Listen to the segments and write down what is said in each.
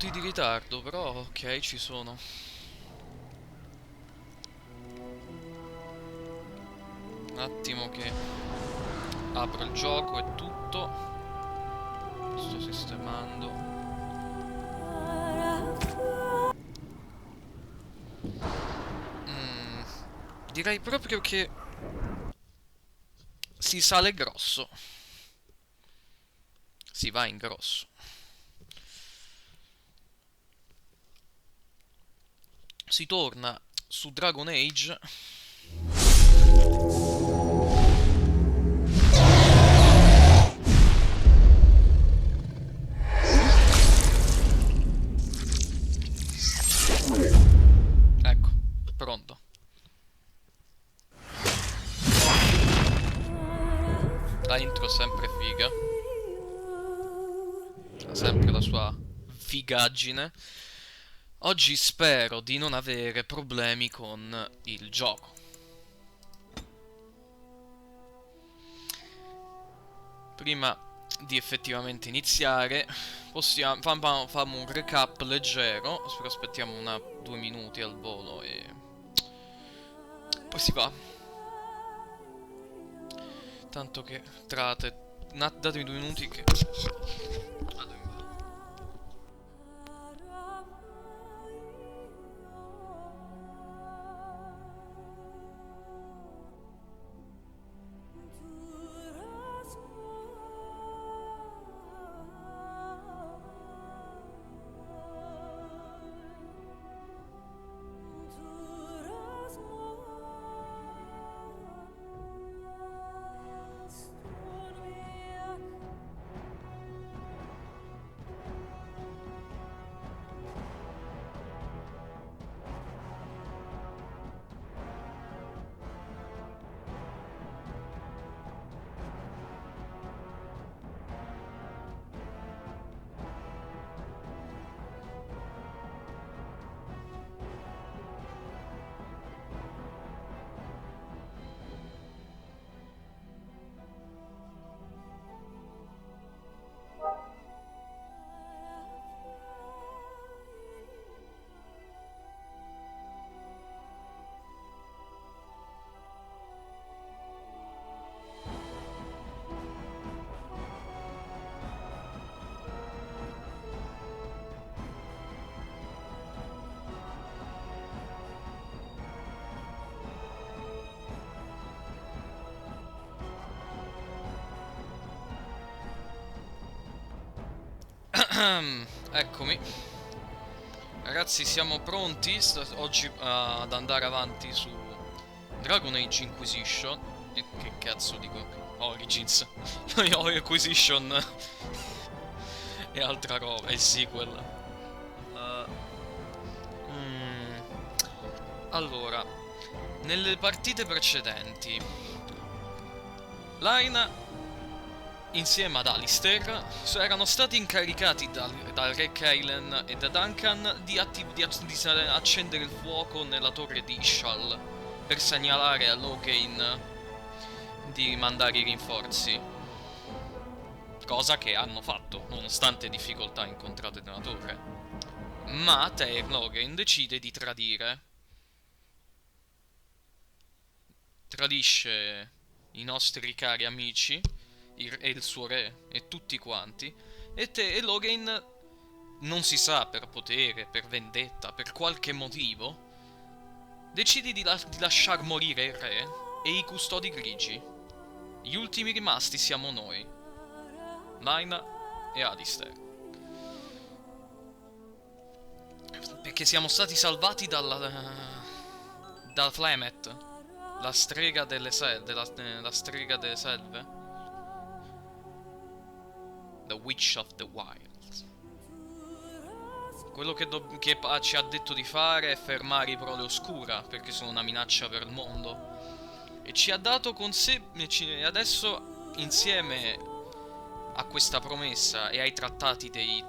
minuti di ritardo, però ok, ci sono. Un attimo che apro il gioco e tutto. Sto sistemando. Mm, direi proprio che si sale grosso. Si va in grosso. Si torna su Dragon Age. Ecco, pronto. La intro è sempre figa. Ha sempre la sua figaggine. Oggi spero di non avere problemi con il gioco. Prima di effettivamente iniziare, facciamo un recap leggero. Aspettiamo 2 minuti al volo e poi si va. Tanto che datemi 2 minuti che vado in bagno. Eccomi. Ragazzi, siamo pronti oggi ad andare avanti su Dragon Age Inquisition. E che cazzo dico? Origins. Io Inquisition e altra roba, il sequel. Uh, mm, allora, nelle partite precedenti, Line insieme ad Alistair erano stati incaricati dal re Kaylen e da Duncan di accendere il fuoco nella torre di Ishal per segnalare a Loghain di mandare i rinforzi, cosa che hanno fatto nonostante difficoltà incontrate nella torre. Ma Loghain decide di tradisce i nostri cari amici e il suo re e tutti quanti, e Loghain, non si sa, per potere, per vendetta, per qualche motivo, decide di lasciar morire il re e i custodi grigi. Gli ultimi rimasti siamo noi, Naina e Alistair, perché siamo stati salvati da Flamet, la strega delle la strega delle selve. The Witch of the Wilds. Quello che ci ha detto di fare è fermare i prole oscura, perché sono una minaccia per il mondo. E ci ha dato con sé. E adesso, insieme a questa promessa e ai trattati dei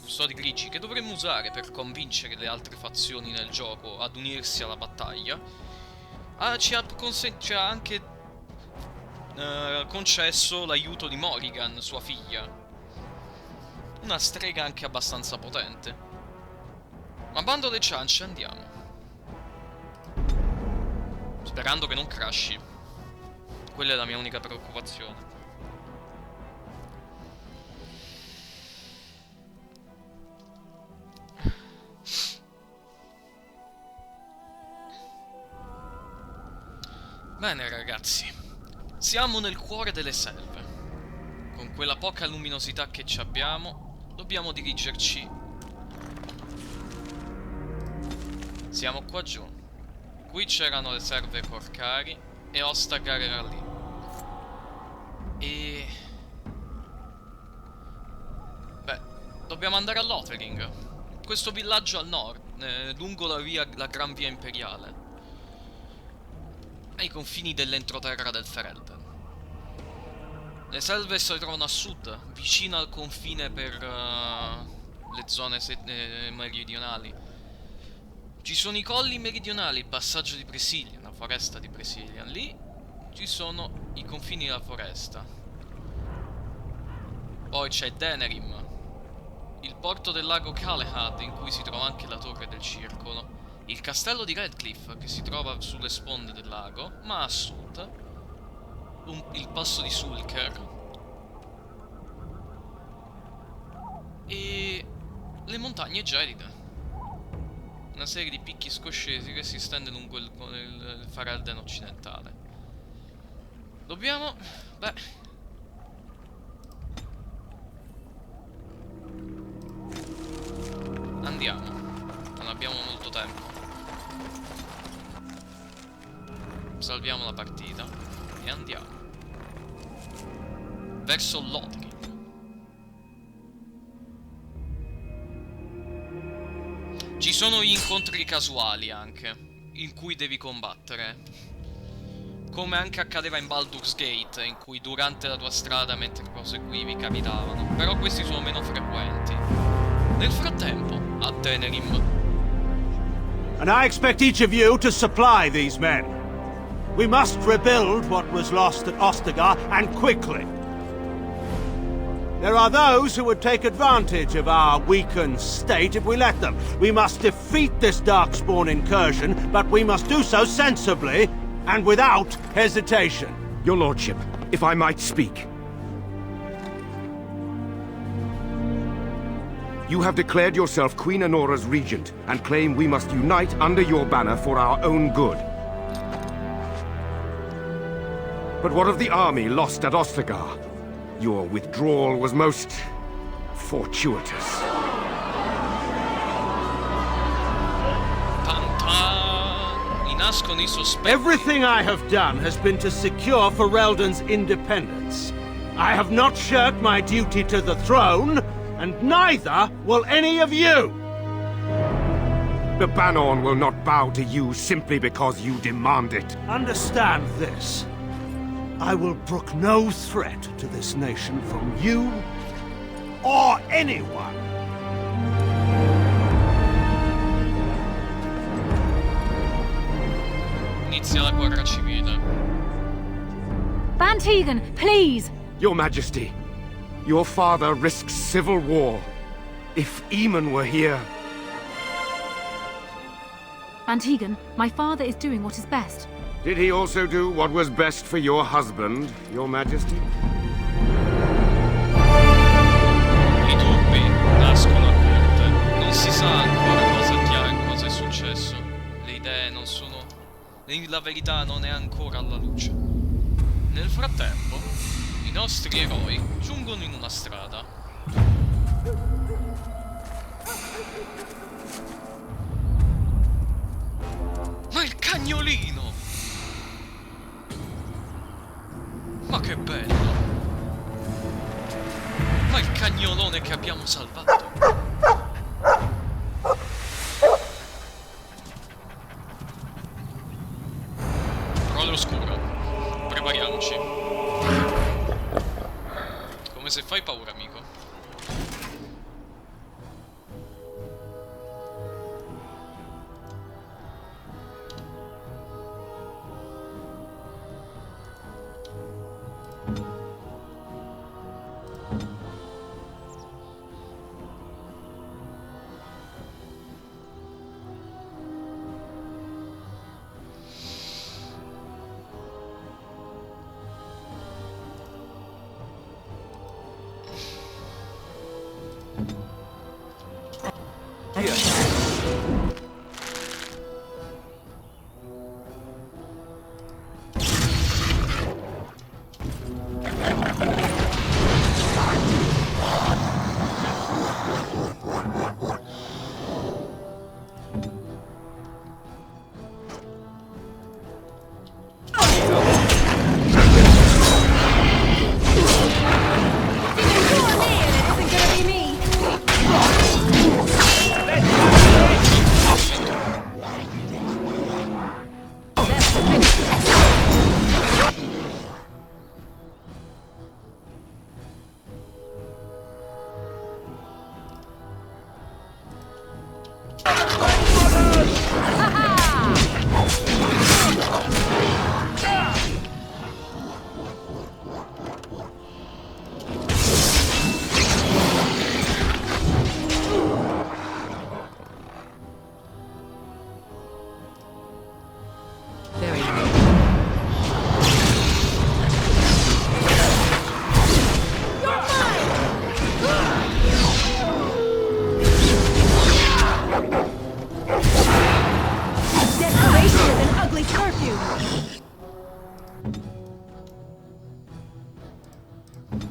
custodi grigi, che dovremmo usare per convincere le altre fazioni nel gioco ad unirsi alla battaglia, ci ha anche concesso l'aiuto di Morrigan, sua figlia. una strega anche abbastanza potente. Ma bando le ciance, andiamo. Sperando che non crashi. Quella è la mia unica preoccupazione. Bene ragazzi, siamo nel cuore delle selve. Con quella poca luminosità che ci abbiamo, dobbiamo dirigerci. Siamo qua giù. Qui c'erano le serve Corcari e Ostagar era lì. E... beh, dobbiamo andare a Lothering, questo villaggio al nord, lungo la Gran Via Imperiale, ai confini dell'entroterra del Ferelden. Le selve si trovano a sud, vicino al confine per le zone meridionali. Ci sono i colli meridionali, il passaggio di Bresilian, la foresta di Bresilian. Lì ci sono i confini della foresta. Poi c'è Denerim, il porto del lago Kalehad, in cui si trova anche la torre del circolo. Il castello di Redcliffe, che si trova sulle sponde del lago, ma a sud. Il passo di Sulker. E le montagne gelide. Una serie di picchi scoscesi che si stende lungo il Ferelden occidentale. Dobbiamo... beh... andiamo. Non abbiamo molto tempo. Salviamo la partita e andiamo verso Lothering. Ci sono gli incontri casuali anche, in cui devi combattere, come anche accadeva in Baldur's Gate, in cui durante la tua strada mentre proseguivi capitavano, però questi sono meno frequenti. Nel frattempo, a Denerim. And I expect each of you to supply these men. We must rebuild what was lost at Ostagar, and quickly. There are those who would take advantage of our weakened state if we let them. We must defeat this Darkspawn incursion, but we must do so sensibly and without hesitation. Your Lordship, if I might speak. You have declared yourself Queen Honora's regent, and claim we must unite under your banner for our own good. But what of the army lost at Ostagar? Your withdrawal was most... fortuitous. Everything I have done has been to secure Ferelden's independence. I have not shirked my duty to the throne, and neither will any of you! The Banorn will not bow to you simply because you demand it. Understand this. I will brook no threat to this nation from you or anyone. Inizia la guerra civile. Van Tegan, please! Your Majesty, your father risks civil war. If Eamon were here... Van Tegan, my father is doing what is best. Did he also do what was best for your husband, Your Majesty? I dubbi nascono a corte. Non si sa ancora cosa è successo. Le idee non sono... la verità non è ancora alla luce. Nel frattempo, i nostri eroi giungono in una strada. Ma il cagnolino! Ma che bello! Ma il cagnolone che abbiamo salvato! Ruolo oscuro. Prepariamoci. Come se fai paura, amico.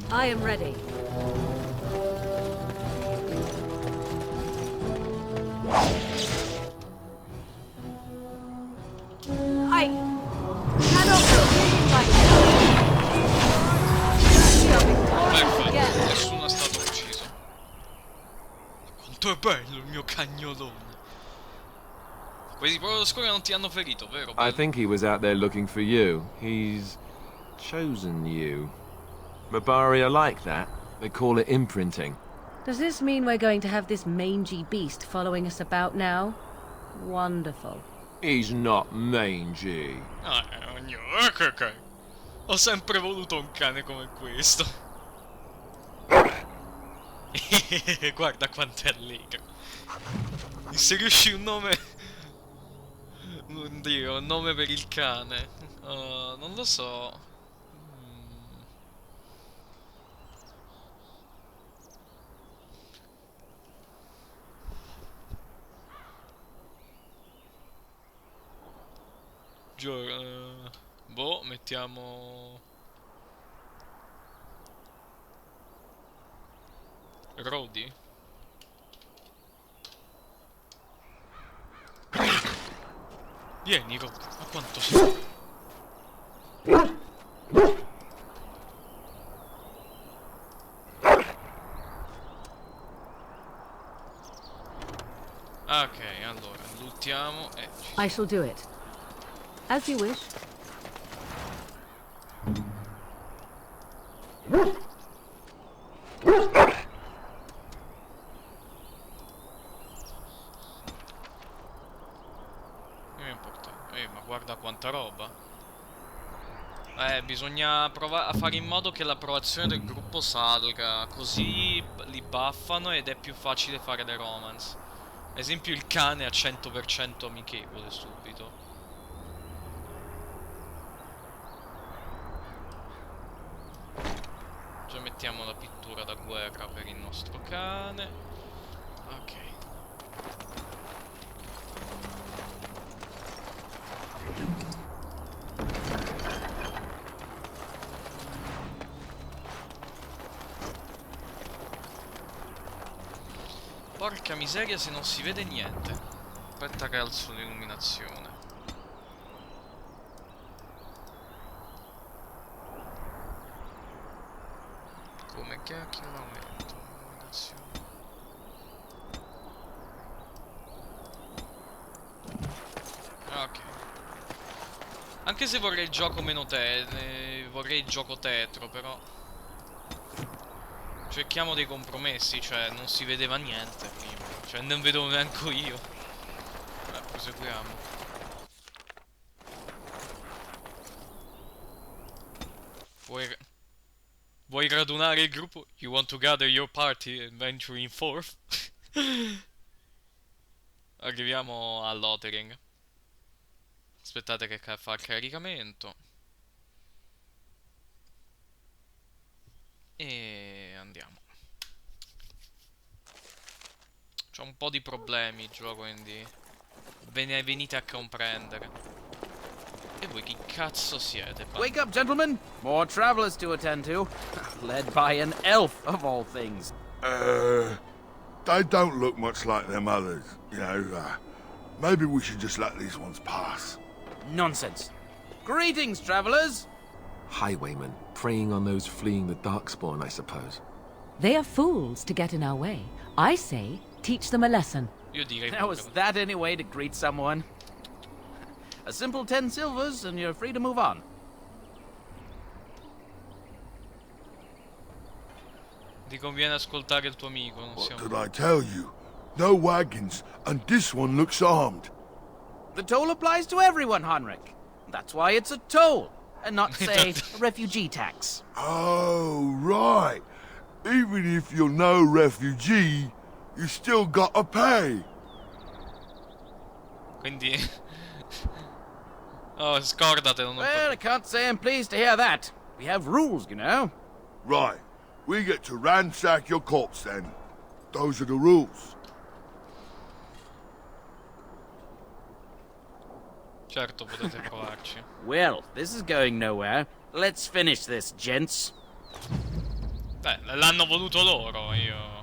I am ready. I cannot believe Perfetto, nessuno è stato ucciso. Quanto è bello il mio cagnolone. Questi proprio oscuri non ti hanno ferito, vero? I think he was out there looking for you. He's chosen you. Mabari are like that. They call it imprinting. Does this mean we're going to have this mangy beast following us about now? Wonderful. He's not mangy. Ok. Ho sempre voluto un cane come questo. Guarda quanto è allegro. Inserisci un nome. Oddio, un nome per il cane. Non lo so. Boh, mettiamo Rodi. Vieni, Rodi, ma quanto sei? Ok, allora, luttiamo e I shall do it. As you wish. Ma guarda quanta roba. Bisogna provare a fare in modo che l'approvazione del gruppo salga, così li buffano ed è più facile fare le romance. Ad esempio il cane è a 100% amichevole subito. Già mettiamo la pittura da guerra per il nostro cane. Ok. Porca miseria se non si vede niente. Aspetta che alzo l'illuminazione. Come cacchio l'aumento l'illuminazione? Ok. Anche se vorrei il gioco meno vorrei il gioco tetro, però cerchiamo dei compromessi, cioè non si vedeva niente prima. Cioè non vedevo neanche io. Proseguiamo. Vuoi radunare il gruppo? You want to gather your party and venture in forth? Arriviamo all'Othering. Aspettate che fa il caricamento. E andiamo. C'ho un po' di problemi il gioco, quindi venite a comprendere. E voi chi cazzo siete? Wake up, gentlemen! More travelers to attend to. Led by an elf, of all things. They don't look much like them others, you know. Maybe we should just let these ones pass. Nonsense. Greetings, travelers! Highwaymen, preying on those fleeing the Darkspawn, I suppose. They are fools to get in our way. I say, teach them a lesson. Io direi Now, is that any way to greet someone? A simple 10 silvers and you're free to move on. ti conviene ascoltare il tuo amico, non What siamo... did I tell you? No wagons, and this one looks armed. The toll applies to everyone, Henrik. That's why it's a toll, and not, say, a refugee tax. Oh, right. Even if you're no refugee, you still gotta pay. Quindi... oh, scordatelo, non Well, I can't say I'm pleased to hear that. We have rules, you know. Right. We get to ransack your corpse then. Those are the rules. Certo, potete provarci. Well, this is going nowhere. Let's finish this, gents. Beh, l'hanno voluto loro, io...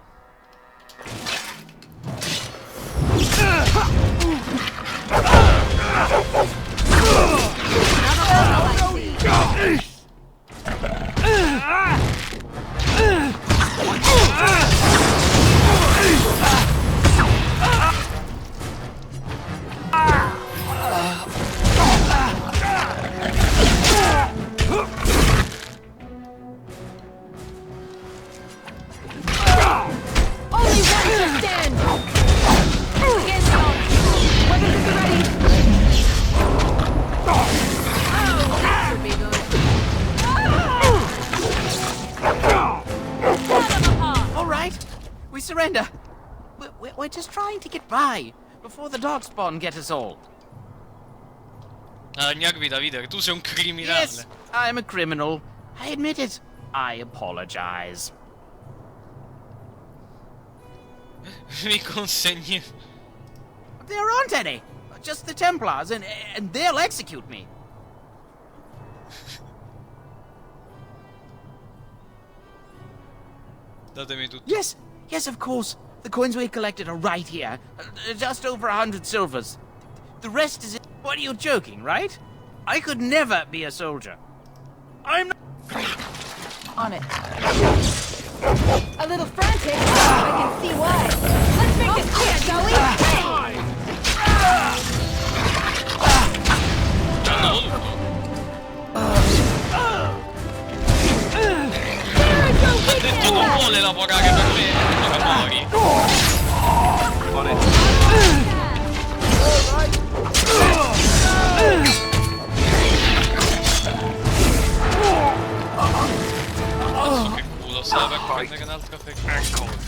Only one shall stand! Against all! Weapons at the ready! Oh, this should be good. All right, we surrender. We're just trying to get by before the Darkspawn get us all. Aragnarvi da ridere, tu sei un criminale. Yes, I'm a criminal. I admit it. I apologize. Mi consegni... There aren't any. Just the Templars, and they'll execute me. Datemi tutto. Yes, of course. The coins we collected are right here. Just over 100 silvers. The rest is... What are you joking, right? I could never be a soldier. I'm not... On it. A little frantic, I can see why. Let's make this quick, shall we? Hanno voluto. Ha detto non vuole lavorare per me, ha detto che muori. On it. Cazzo che culo, stava per prendere un'altra ferita.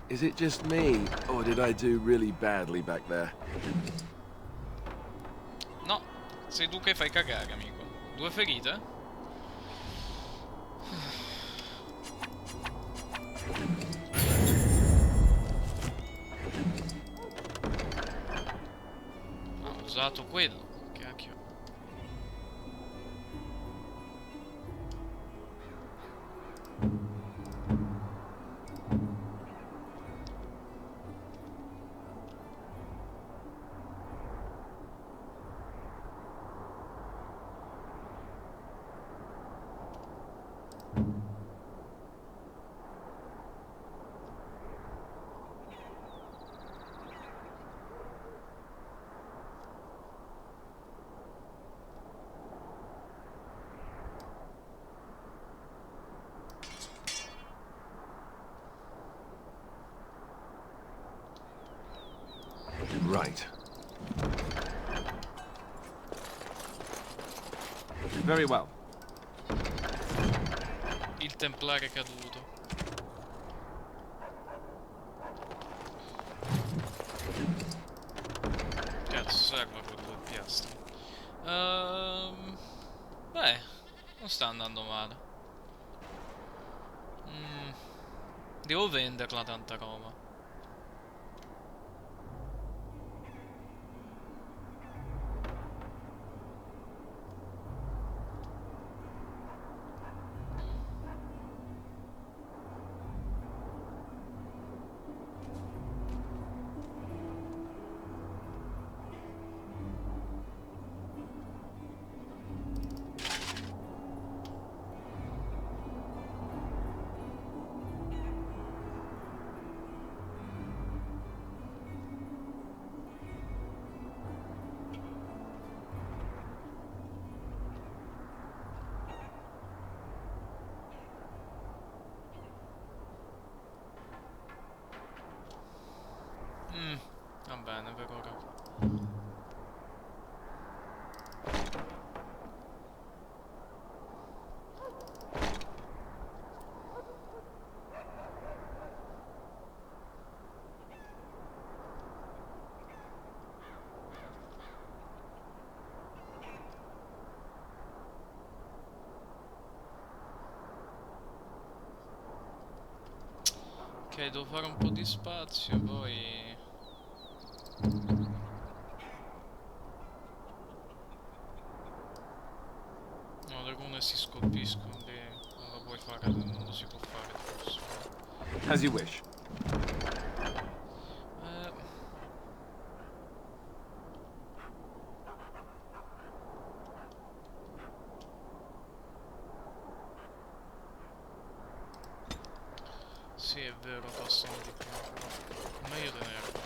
Is it just me, or did I do really badly back there? No, sei tu che fai cagare, amico. 2 ferite? Ho usato quello, cacchio. Right. Very well. Il templare caduto. Cazzo, serve quel 2 piastri. Beh, non sta andando male. Devo venderla tanta roba. bene per ora. Ok, devo fare un po' di spazio, poi... No, le rune si scolpiscono, lì non lo puoi fare, non lo si può fare forse. As you wish. Eh, sì, è vero, passano di più, però meglio tenerlo.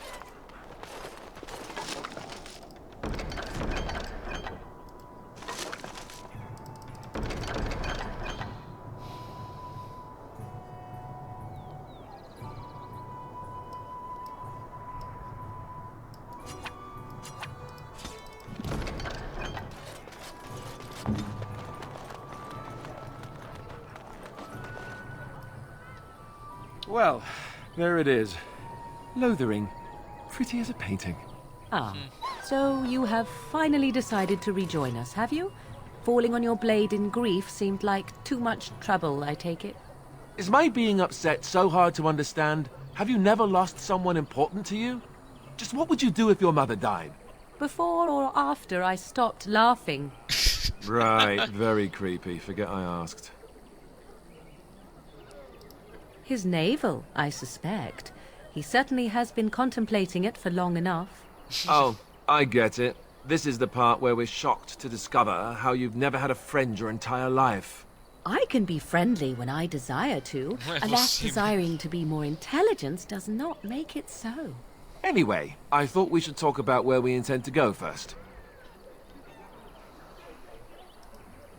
Well, there it is. Lothering. Pretty as a painting. Ah, so you have finally decided to rejoin us, have you? Falling on your blade in grief seemed like too much trouble, I take it. Is my being upset so hard to understand? Have you never lost someone important to you? Just what would you do if your mother died? Before or after I stopped laughing? Right, very creepy. Forget I asked. His navel, I suspect. He certainly has been contemplating it for long enough. Oh, I get it. This is the part where we're shocked to discover how you've never had a friend your entire life. I can be friendly when I desire to, and that Possibile. desiring to be more intelligent does not make it so. Anyway, I thought we should talk about where we intend to go first.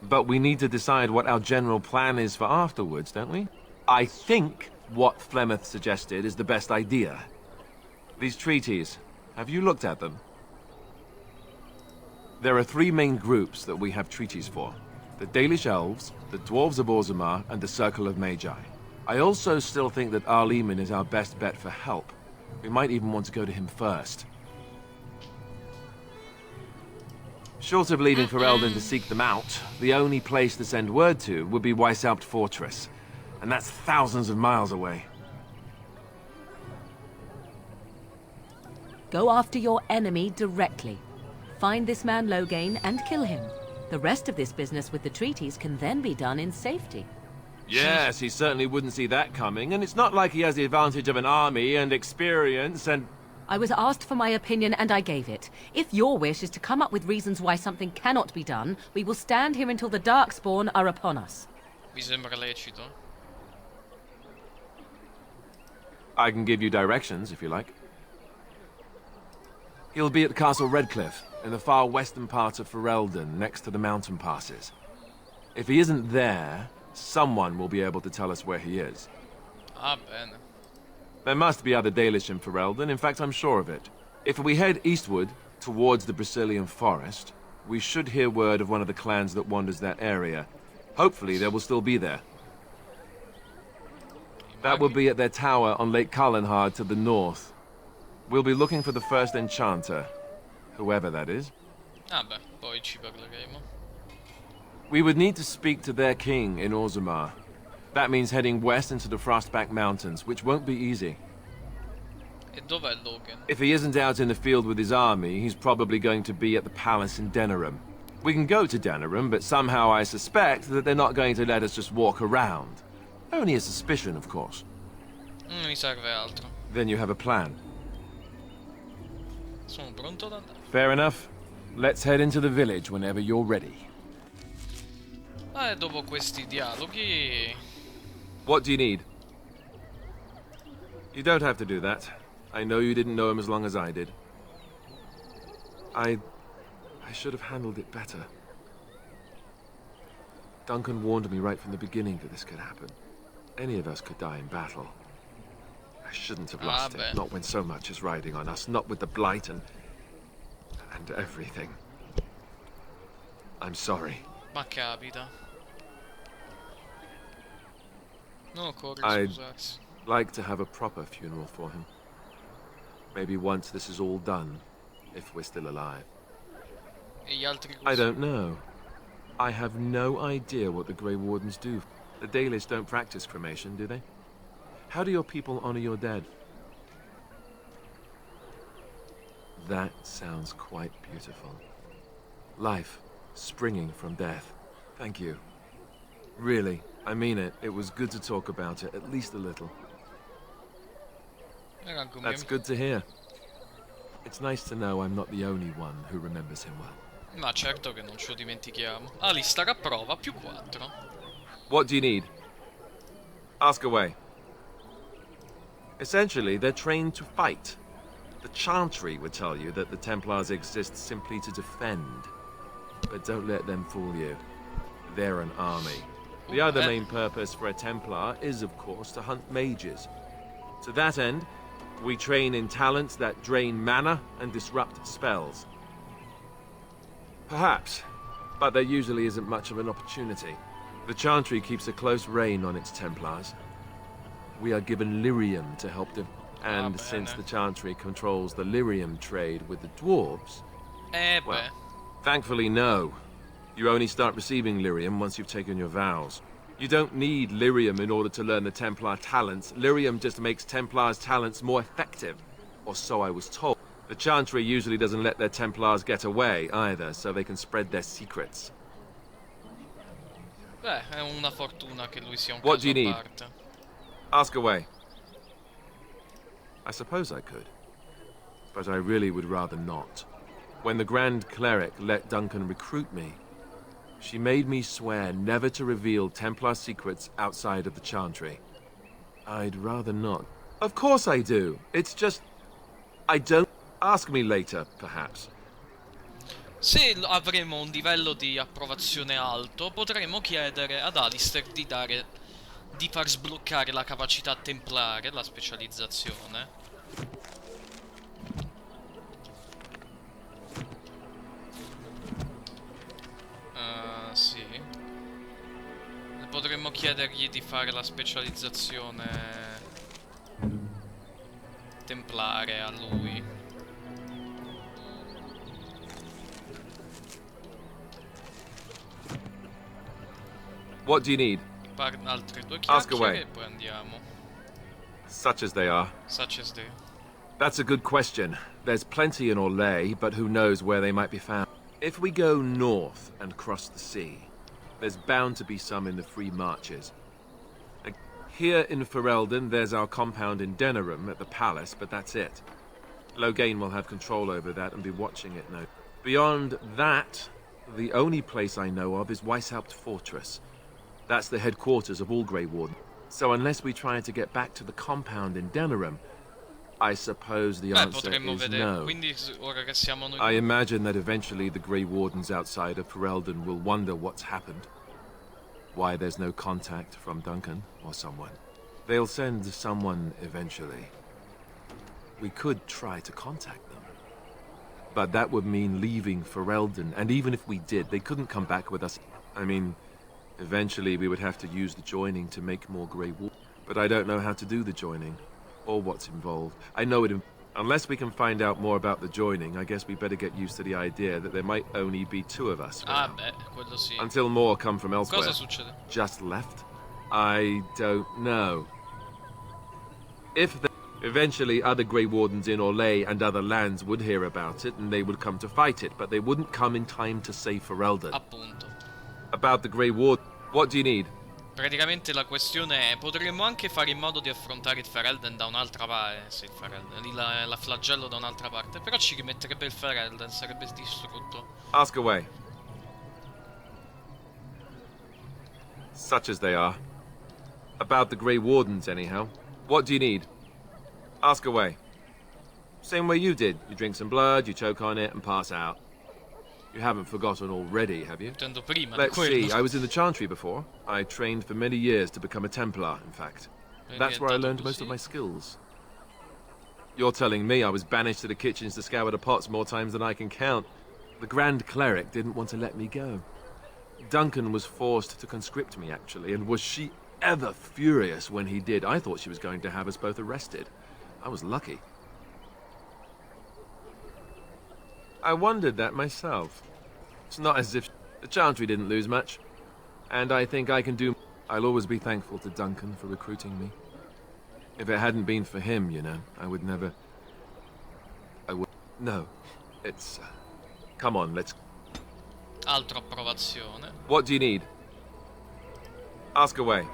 But we need to decide what our general plan is for afterwards, don't we? I think what Flemeth suggested is the best idea. These treaties, have you looked at them? There are three main groups that we have treaties for. The Dalish Elves, the Dwarves of Orzammar, and the Circle of Magi. I also still think that Arleman is our best bet for help. We might even want to go to him first. Short of leaving Ferelden to seek them out, the only place to send word to would be Weishaupt Fortress. And that's thousands of miles away. Go after your enemy directly. Find this man Loghain and kill him. The rest of this business with the treaties can then be done in safety. Yes, he certainly wouldn't see that coming, and it's not like he has the advantage of an army and experience and... I was asked for my opinion and I gave it. If your wish is to come up with reasons why something cannot be done, we will stand here until the Darkspawn are upon us. Mi sembra lecito. I can give you directions, if you like. He'll be at Castle Redcliffe, in the far western part of Ferelden, next to the mountain passes. If he isn't there, someone will be able to tell us where he is. Ah, bene. There must be other Dalish in Ferelden, in fact I'm sure of it. If we head eastward, towards the Brazilian forest, we should hear word of one of the clans that wanders that area. Hopefully they will still be there. That will be at their tower on Lake Carlenhard to the north. We'll be looking for the first enchanter, whoever that is. Ah beh, poi ci parleremo. We would need to speak to their king in Orzammar. That means heading west into the Frostback Mountains, which won't be easy. E dov'è Logan? If he isn't out in the field with his army, he's probably going to be at the palace in Denerim. We can go to Denerim, but somehow I suspect that they're not going to let us just walk around. Only a suspicion, of course. Mi serve altro. Then you have a plan. Sono pronto ad andare. Fair enough. Let's head into the village whenever you're ready. E dopo questi dialoghi... What do you need? You don't have to do that. I know you didn't know him as long as I did. I should have handled it better. Duncan warned me right from the beginning that this could happen. Any of us could die in battle. I shouldn't have lost beh. it, not when so much is riding on us, not with the blight and everything. I'm sorry. Ma capita. Non occorre I'd scusarsi. like to have a proper funeral for him. Maybe once this is all done, if we're still alive. E gli altri I così. don't know. I have no idea what the Grey Wardens do. The Dalish don't practice cremation, do they? How do your people honor your dead? That sounds quite beautiful. Life springing from death. Thank you. Really, I mean it. It was good to talk about it, at least a little. Era anche un That's mio... good to hear. It's nice to know I'm not the only one who remembers him well. Ma certo che non ce lo dimentichiamo. Alistar a prova, più 4. What do you need? Ask away. Essentially, they're trained to fight. The Chantry would tell you that the Templars exist simply to defend. But don't let them fool you. They're an army. The other main purpose for a Templar is, of course, to hunt mages. To that end, we train in talents that drain mana and disrupt spells. Perhaps, but there usually isn't much of an opportunity. The Chantry keeps a close rein on its Templars. We are given lyrium to help them. And since the Chantry controls the lyrium trade with the dwarves, Beh. well, thankfully no. You only start receiving lyrium once you've taken your vows. You don't need lyrium in order to learn the Templar talents. Lyrium just makes Templars' talents more effective. Or so I was told. The Chantry usually doesn't let their Templars get away either, so they can spread their secrets. Beh, è una fortuna che lui sia un What do caso you a need? parte. Ask away. I suppose I could. But I really would rather not. When the Grand Cleric let Duncan recruit me, she made me swear never to reveal Templar secrets outside of the Chantry. I'd rather not. Of course I do. It's just... I don't... Ask me later, perhaps. Se avremo un livello di approvazione alto, potremo chiedere ad Alistair di far sbloccare la capacità templare, la specializzazione. Sì. Potremmo chiedergli di fare la specializzazione templare a lui. What do you need? Altre due Ask chiacchiere away. e poi andiamo. Such as they are. Such as they. That's a good question. There's plenty in Orlais, but who knows where they might be found. If we go north and cross the sea, there's bound to be some in the Free Marches. Here in Ferelden, there's our compound in Denerim at the palace, but that's it. Loghain will have control over that and be watching it now. Beyond that, the only place I know of is Weishaupt Fortress. That's the headquarters of all Grey Warden. So unless we try to get back to the compound in Denerim, I suppose the answer potremmo is vedere. no. Quindi ora che siamo noi I imagine that eventually the Grey Wardens outside of Ferelden will wonder what's happened. Why there's no contact from Duncan or someone. They'll send someone eventually. We could try to contact them. But that would mean leaving Ferelden, and even if we did, they couldn't come back with us. I mean, eventually we would have to use the joining to make more Grey Wardens. But I don't know how to do the joining, or what's involved. I know it... Unless we can find out more about the joining, I guess we better get used to the idea that there might only be two of us for now. beh, quello sì. Until more come from elsewhere. Cosa succede? Just left? I don't know. If eventually other Grey Wardens in Orlais and other lands would hear about it, and they would come to fight it, but they wouldn't come in time to save Ferelden. Appunto. About the Grey Ward, what do you need? Praticamente la questione è, potremmo anche fare in modo di affrontare il Ferelden da un'altra parte, sì, il Ferelden, la flagello da un'altra parte, però ci rimetterebbe il Ferelden, sarebbe distrutto. Ask away. Such as they are. About the Grey Wardens, anyhow. What do you need? Ask away. Same way you did. You drink some blood, you choke on it, and pass out. You haven't forgotten already, have you? Intendo prima di Let's quello. see, I was in the Chantry before. I trained for many years to become a Templar, in fact. That's where I learned most of my skills. You're telling me I was banished to the kitchens to scour the pots more times than I can count. The Grand Cleric didn't want to let me go. Duncan was forced to conscript me, actually, and was she ever furious when he did. I thought she was going to have us both arrested. I was lucky. I wondered that myself. It's not as if the Chantry didn't lose much. And I think I can do... I'll always be thankful to Duncan for recruiting me. If it hadn't been for him, you know, I would never... I would... No. It's... Come on, let's... Altra approvazione. What do you need? Ask away.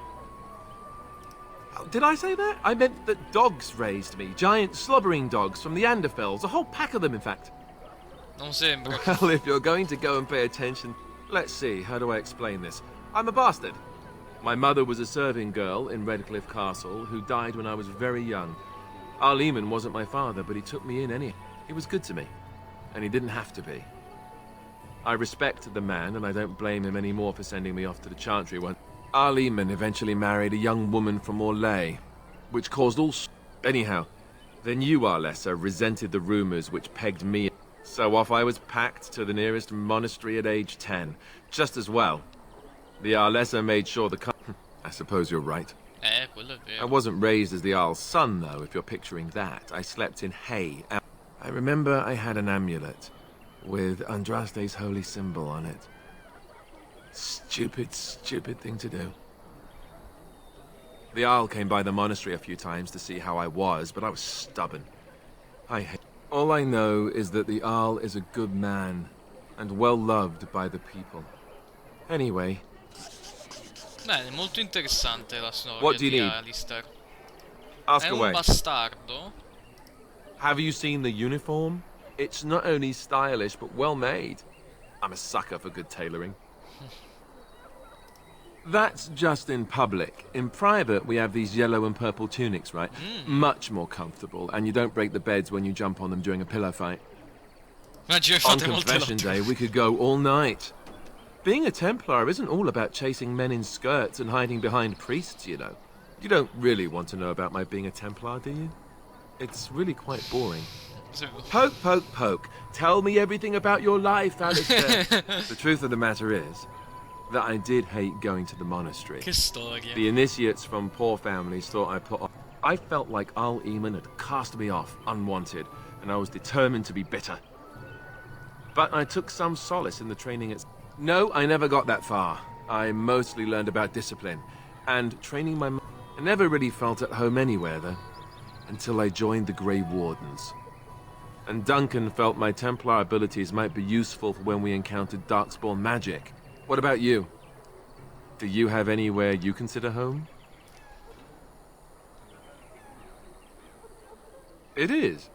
Oh, did I say that? I meant that dogs raised me. Giant slobbering dogs from the Anderfells. A whole pack of them, in fact. Non sembra. Well, if you're going to go and pay attention... Let's see, how do I explain this? I'm a bastard. My mother was a serving girl in Redcliffe Castle who died when I was very young. Arl Eamon wasn't my father, but he took me in anyhow. He was good to me. And he didn't have to be. I respect the man, and I don't blame him anymore for sending me off to the Chantry when... Arl Eamon eventually married a young woman from Orlais, which caused all... Anyhow, then you, Arlessa, resented the rumors which pegged me... So off I was packed to the nearest monastery at age 10. Just as well. The Arlessa made sure the... I suppose you're right. Quello è I vero. wasn't raised as the Arl's son, though, if you're picturing that. I slept in hay. I remember I had an amulet with Andraste's holy symbol on it. Stupid, stupid thing to do. The Arl came by the monastery a few times to see how I was, but I was stubborn. All I know is that the Arl is a good man, and well loved by the people. Anyway... Bene, molto interessante la What storia do you di need? Alistair. Ask È un away. bastardo. Have you seen the uniform? It's not only stylish, but well made. I'm a sucker for good tailoring. That's just in public. In private, we have these yellow and purple tunics, right? Much more comfortable, and you don't break the beds when you jump on them during a pillow fight. Ma ci hai On fatte molte confession lotte. day, we could go all night. Being a Templar isn't all about chasing men in skirts and hiding behind priests, you know. You don't really want to know about my being a Templar, do you? It's really quite boring. Poke, poke, poke. Tell me everything about your life, Alistair. The truth of the matter is that I did hate going to the monastery. Che storia. The initiates from poor families thought I put off. I felt like Arl Eamon had cast me off, unwanted, and I was determined to be bitter. But I took some solace in the training at... No, I never got that far. I mostly learned about discipline, and training my... I never really felt at home anywhere, though, until I joined the Grey Wardens. And Duncan felt my Templar abilities might be useful for when we encountered Darkspawn magic. What about you? Do you have anywhere you consider home? It is.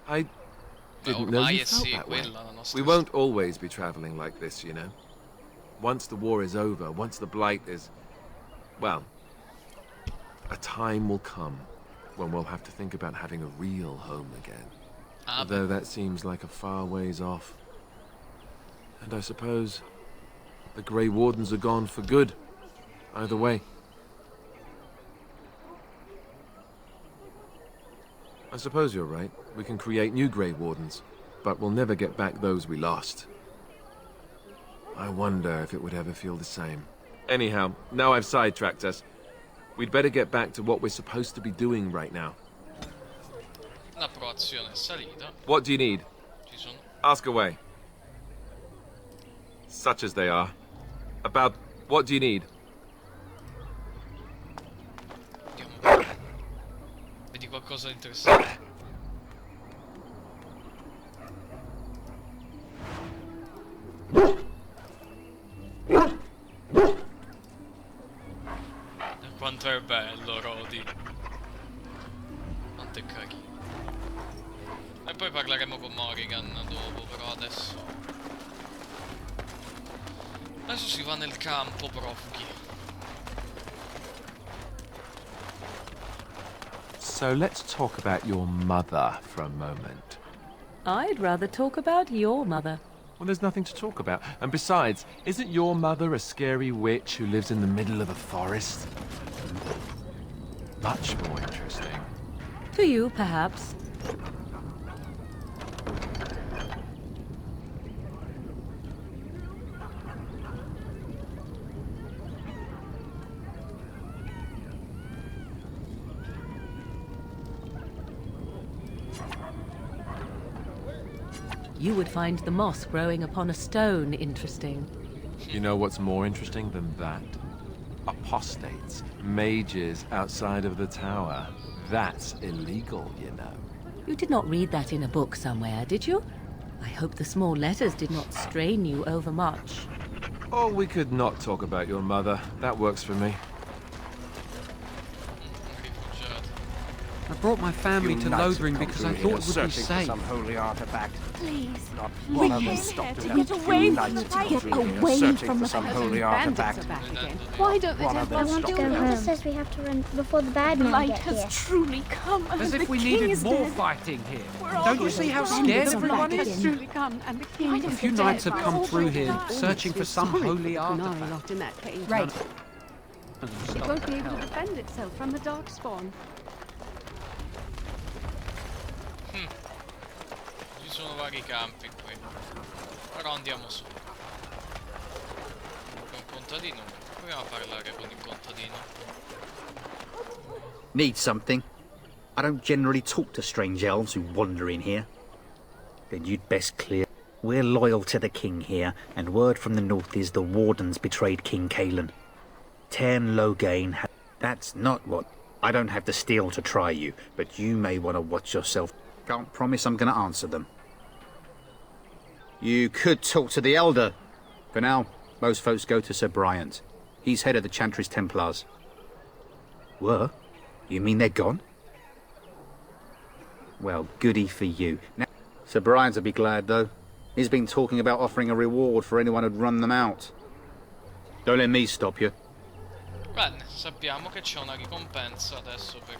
I didn't know ormai you è felt sì, that way. quella la nostra We won't always be traveling like this, you know. Once the war is over, once the Blight is... Well, a time will come when we'll have to think about having a real home again. Although that seems like a far ways off. And I suppose the Grey Wardens are gone for good. Either way. I suppose you're right. We can create new Grey Wardens, but we'll never get back those we lost. I wonder if it would ever feel the same. Anyhow, now I've sidetracked us. We'd better get back to what we're supposed to be doing right now. L'approvazione è salita. What do you need? Ci sono... Ask away. Such as they are. About... What do you need? Vediamo un po'. Vedi qualcosa di interessante. Quanto è bello, Rodi. Quanto è carino. E poi parleremo con Morrigan dopo, però adesso... Adesso si va nel campo, profughi. So let's talk about your mother for a moment. I'd rather talk about your mother. Well, there's nothing to talk about. And besides, isn't your mother a scary witch who lives in the middle of a forest? Much more interesting. To you, perhaps. You would find the moss growing upon a stone interesting. You know what's more interesting than that? Apostates, mages outside of the tower. That's illegal, you know. You did not read that in a book somewhere, did you? I hope the small letters did not strain you overmuch. Or we could not talk about your mother. That works for me. I brought my family to Lothering because I thought it would be safe. Some holy artifact. Please. Not We one of came them here stopped to enough. get away Few from knights the have fight. come through here Away searching from for the some fight. holy Bandits artifact. are back again. Why don't they One just of them let us stopped do enough. Mother it? says we have to run before the bad The men light get has here. truly come. As and if the we king needed is more dead. fighting here. We're all Don't you see how going scared down. everyone The light is? has truly come, and the king A is few dead. knights have We're come all through going here down. searching for some holy artifact. Locked in that cage. Right. It won't be able to defend itself from the darkspawn. Ci sono vari campi qui. Però andiamo su. C'è un contadino. Proviamo a parlare con il contadino. Need something? I don't generally talk to strange elves who wander in here. Then you'd best clear. We're loyal to the king here, and word from the north is the wardens betrayed King Kalen. Tern Logain That's not what... I don't have the steel to try you, but you may want to watch yourself. Can't promise I'm going to answer them. You could talk to the Elder. For now, most folks go to Sir Bryant. He's head of the Chantry's Templars. Were? You mean they're gone? Well, goody for you. Now, Sir Bryant will be glad, though. He's been talking about offering a reward for anyone who'd run them out. Don't let me stop you. Bene, sappiamo che c'è una ricompensa adesso per...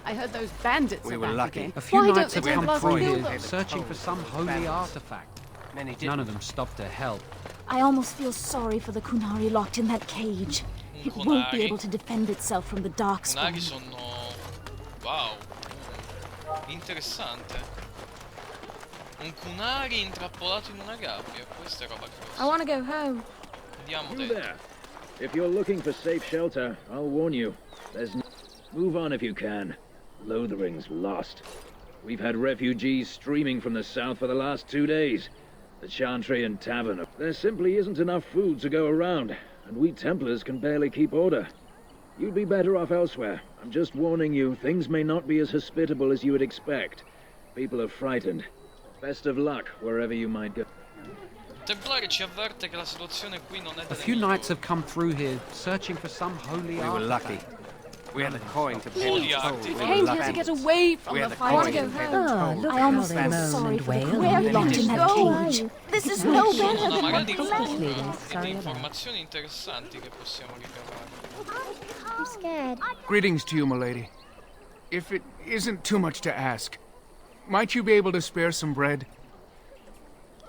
I heard those bandits We are were back lucky. again. A few Why don't knights the have come Templars through kill here them? searching for some holy artifact. Many None of them stopped to help. I almost feel sorry for the Kunari locked in that cage. It won't be able to defend itself from the darkspawn. Kunari sono... Wow. Interessante. Un Kunari intrappolato in una gabbia. Questa è roba grossa. I want to go home. Andiamo You dentro. there. If you're looking for safe shelter, I'll warn you. There's no... Move on if you can. Lothering's lost. We've had refugees streaming from the south for the last 2 days. The Chantry and Tavern. There simply isn't enough food to go around, and we Templars can barely keep order. You'd be better off elsewhere. I'm just warning you, things may not be as hospitable as you would expect. People are frightened. Best of luck wherever you might go. Templare ci avverte che la situazione qui non è A delle few knights migliori. have come through here searching for some holy We were artifact. lucky. We had the coin to pay Holy the toll. artifact. We Came were here to lucky. get away from We the had the fight. coin to pay the Ah, toll. look I how almost they feel moan sorry and for the wail. Kunari locked in that Go. cage. This is no better Sono than magari what Especially cultura when e di sorry about. informazioni interessanti che possiamo ricavare. I'm scared. Greetings to you, milady. If it isn't too much to ask, might you be able to spare some bread?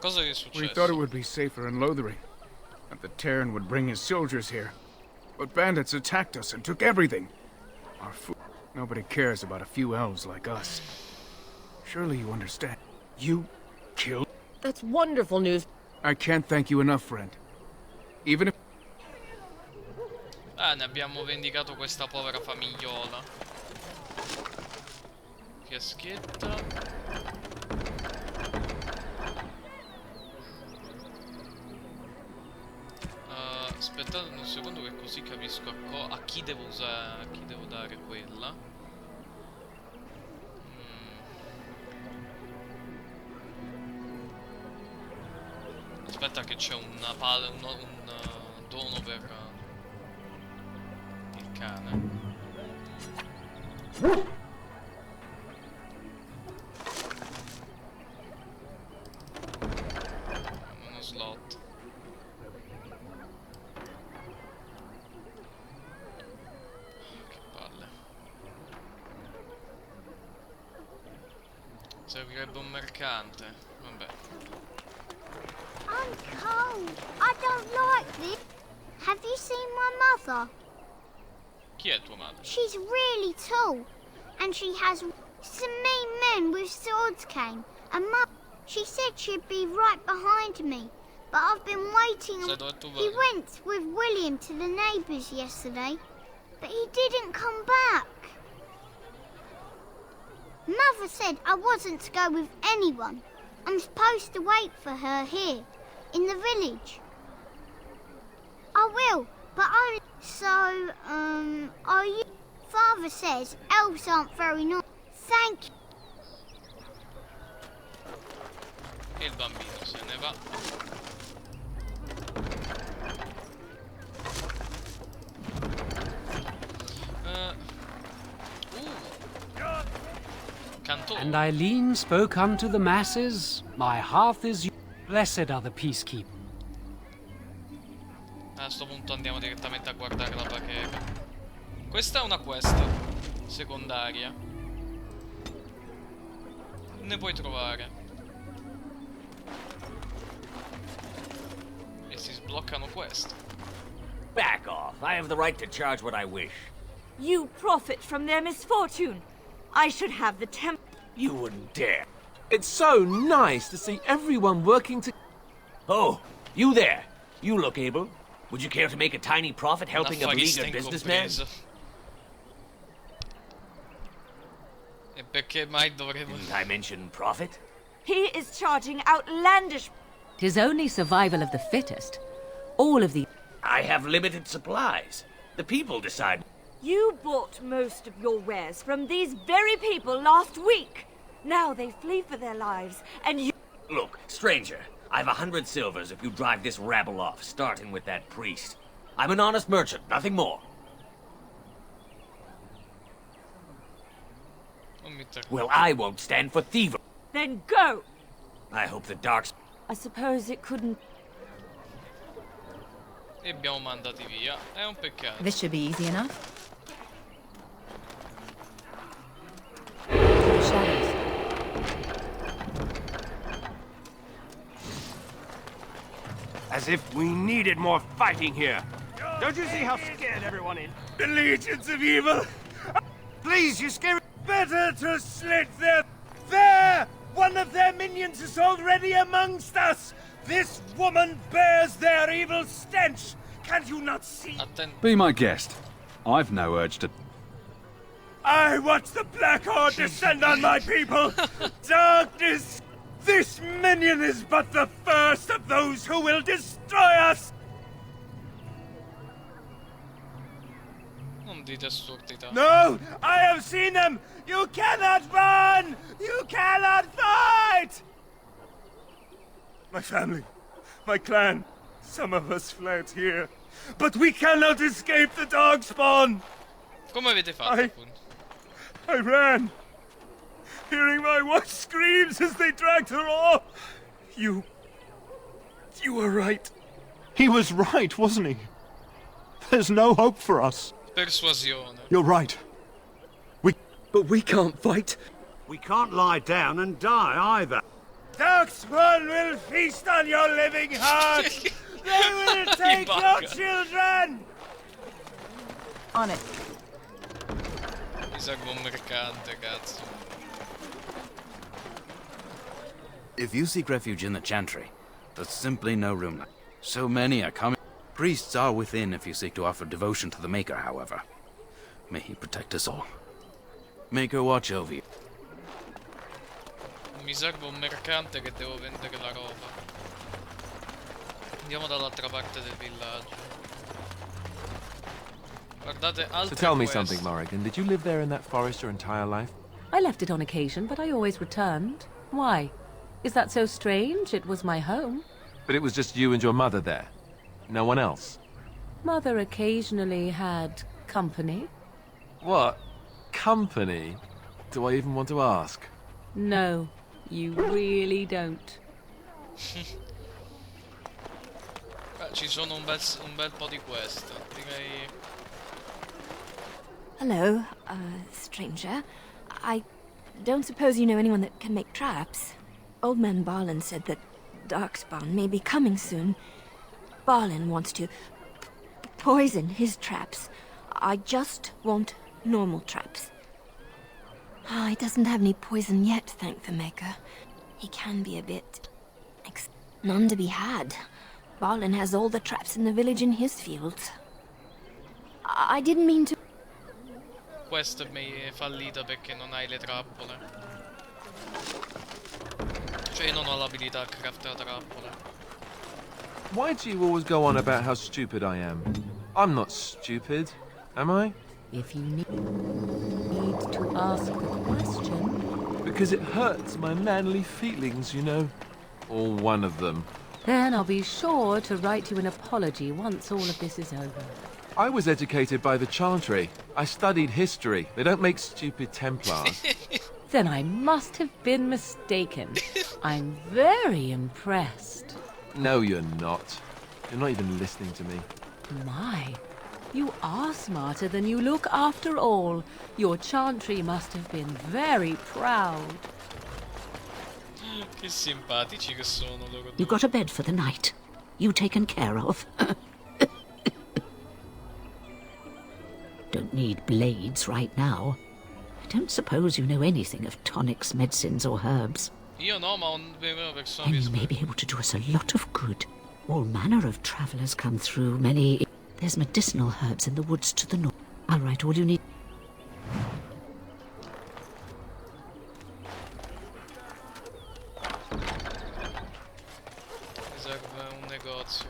Cosa è We successo? thought it would be safer in Lothering, that the Terran would bring his soldiers here. But bandits attacked us and took everything. Our food. Nobody cares about a few elves like us. Surely you understand. You killed... That's wonderful news. I can't thank you enough, friend. Even if... Ne abbiamo vendicato questa povera famigliola. Fiaschetta. Aspettate un secondo che così capisco a chi devo usare, a chi devo dare quella. Aspetta che c'è una un dono per il cane. Uno slot. Che palle. Servirebbe un mercante. Vabbè. I'm cold. I don't like this. Have you seen my mother? Chi è tua madre? She's really tall. and she has some mean men with swords came, and she said she'd be right behind me, but I've been waiting. He went with William to the neighbours yesterday, but he didn't come back. Mother said I wasn't to go with anyone. I'm supposed to wait for her here, in the village. I will, but only... So, are you... Father says elves aren't very nice. Thank you. E il bambino se ne va. And Eileen spoke unto the masses, my hearth is blessed are the peacekeepers. A sto punto andiamo direttamente a guardare la bacheca. Questa è una quest secondaria. Ne puoi trovare. E si sbloccano quest. Back off. I have the right to charge what I wish. You profit from their misfortune. I should have the You wouldn't dare. It's so nice to see everyone working to... Oh, you there. You look able. Would you care to make a tiny profit helping a beleaguered businessman? E perché mai dovremmo... Didn't I mention profit? He is charging outlandish... 'Tis only survival of the fittest. All of the... I have limited supplies. The people decide. You bought most of your wares from these very people last week. Now they flee for their lives, and you... Look, stranger, I've 100 silvers if you drive this rabble off, starting with that priest. I'm an honest merchant, nothing more. Well, I won't stand for thievery. Then go! I hope the darks... I suppose it couldn't... E abbiamo mandati via. È un peccato. This should be easy enough. shadows. As if we needed more fighting here. Don't you see how scared everyone is? The legions of evil! Please, you scare... Better to slit their... There! One of their minions is already amongst us! This woman bears their evil stench! Can't you not see? Be my guest. I've no urge to... I watch the Black Horde descend on my people! Darkness! This minion is but the first of those who will destroy us! Non dite assurdità. No! I have seen them! You cannot run! You cannot fight! My family, my clan, some of us fled here. But we cannot escape the Darkspawn! Come avete fatto, appunto? I ran, hearing my wife's screams as they dragged her off. You were right. He was right, wasn't he? There's no hope for us. Persuasione. You're right. But we can't fight. We can't lie down and die either. Darkspawn will feast on your living heart! They will take your children! On it. Mi serve un mercante, cazzo. If you seek refuge in the Chantry, there's simply no room. So many are coming. Priests are within if you seek to offer devotion to the Maker, however. May he protect us all. Maker watch over you. Mi serve un mercante che devo vendere la roba. Andiamo dall'altra parte del villaggio. Guardate altre So tell me quest. something, Morrigan. Did you live there in that forest your entire life? I left it on occasion, but I always returned. Why? Is that so strange? It was my home. But it was just you and your mother there? No one else? Mother occasionally had company. What? Company? Do I even want to ask? No, you really don't. Ci sono un bel po' di quest. Direi... Hello, stranger. I don't suppose you know anyone that can make traps. Old man Barlin said that Darkspawn may be coming soon. Barlin wants to poison his traps. I just want normal traps. Oh, he doesn't have any poison yet, thank the Maker. He can be a bit... none to be had. Balin has all the traps in the village in his fields. I didn't mean to... Questa è fallita perché non hai le trappole. Cioè io non ho l'abilità a craftare trappole. Why do you always go on about how stupid I am? I'm not stupid, am I? If you need to ask the question... Because it hurts my manly feelings, you know. Or one of them. Then I'll be sure to write you an apology once all of this is over. I was educated by the Chantry. I studied history. They don't make stupid Templars. Then I must have been mistaken. I'm very impressed. No, you're not. You're not even listening to me. My, you are smarter than you look after all. Your Chantry must have been very proud. Che simpatici che sono loro. You got a bed for the night. You taken care of. Don't need blades right now. I don't suppose you know anything of tonics, medicines, or herbs. Io no, ma un vero persona And you may be able to do us a lot of good. All manner of travelers come through, many... There's medicinal herbs in the woods to the north. I'll write all you need. Serve un negozio.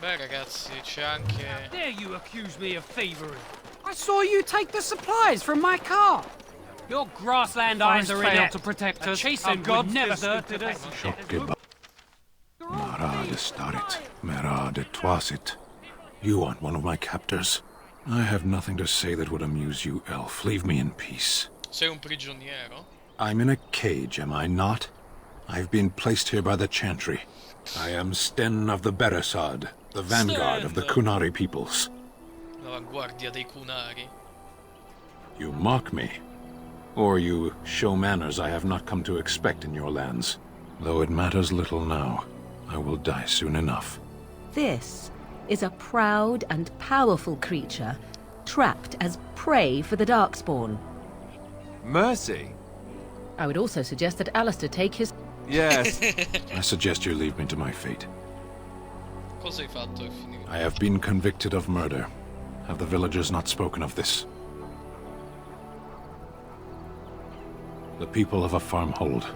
Beh ragazzi, c'è anche... Dare you accuse me of thievery? I saw you take the supplies from my car. Your grassland eyes failed to protect us. Chasing God never deserted us. Mara starit, mera detwasit. You aren't one of my captors. I have nothing to say that would amuse you, elf. Leave me in peace. Sei un prigioniero? I'm in a cage, am I not? I've been placed here by the Chantry. I am Sten of the Beresad, the vanguard of the Kunari peoples. L'avanguardia dei Kunari. You mock me. Or you show manners I have not come to expect in your lands. Though it matters little now. I will die soon enough. This is a proud and powerful creature, trapped as prey for the Darkspawn. Mercy? I would also suggest that Alistair take his... Yes. I suggest you leave me to my fate. Cosa hai fatto per finire? I have been convicted of murder. Have the villagers not spoken of this? The people of a farmhold.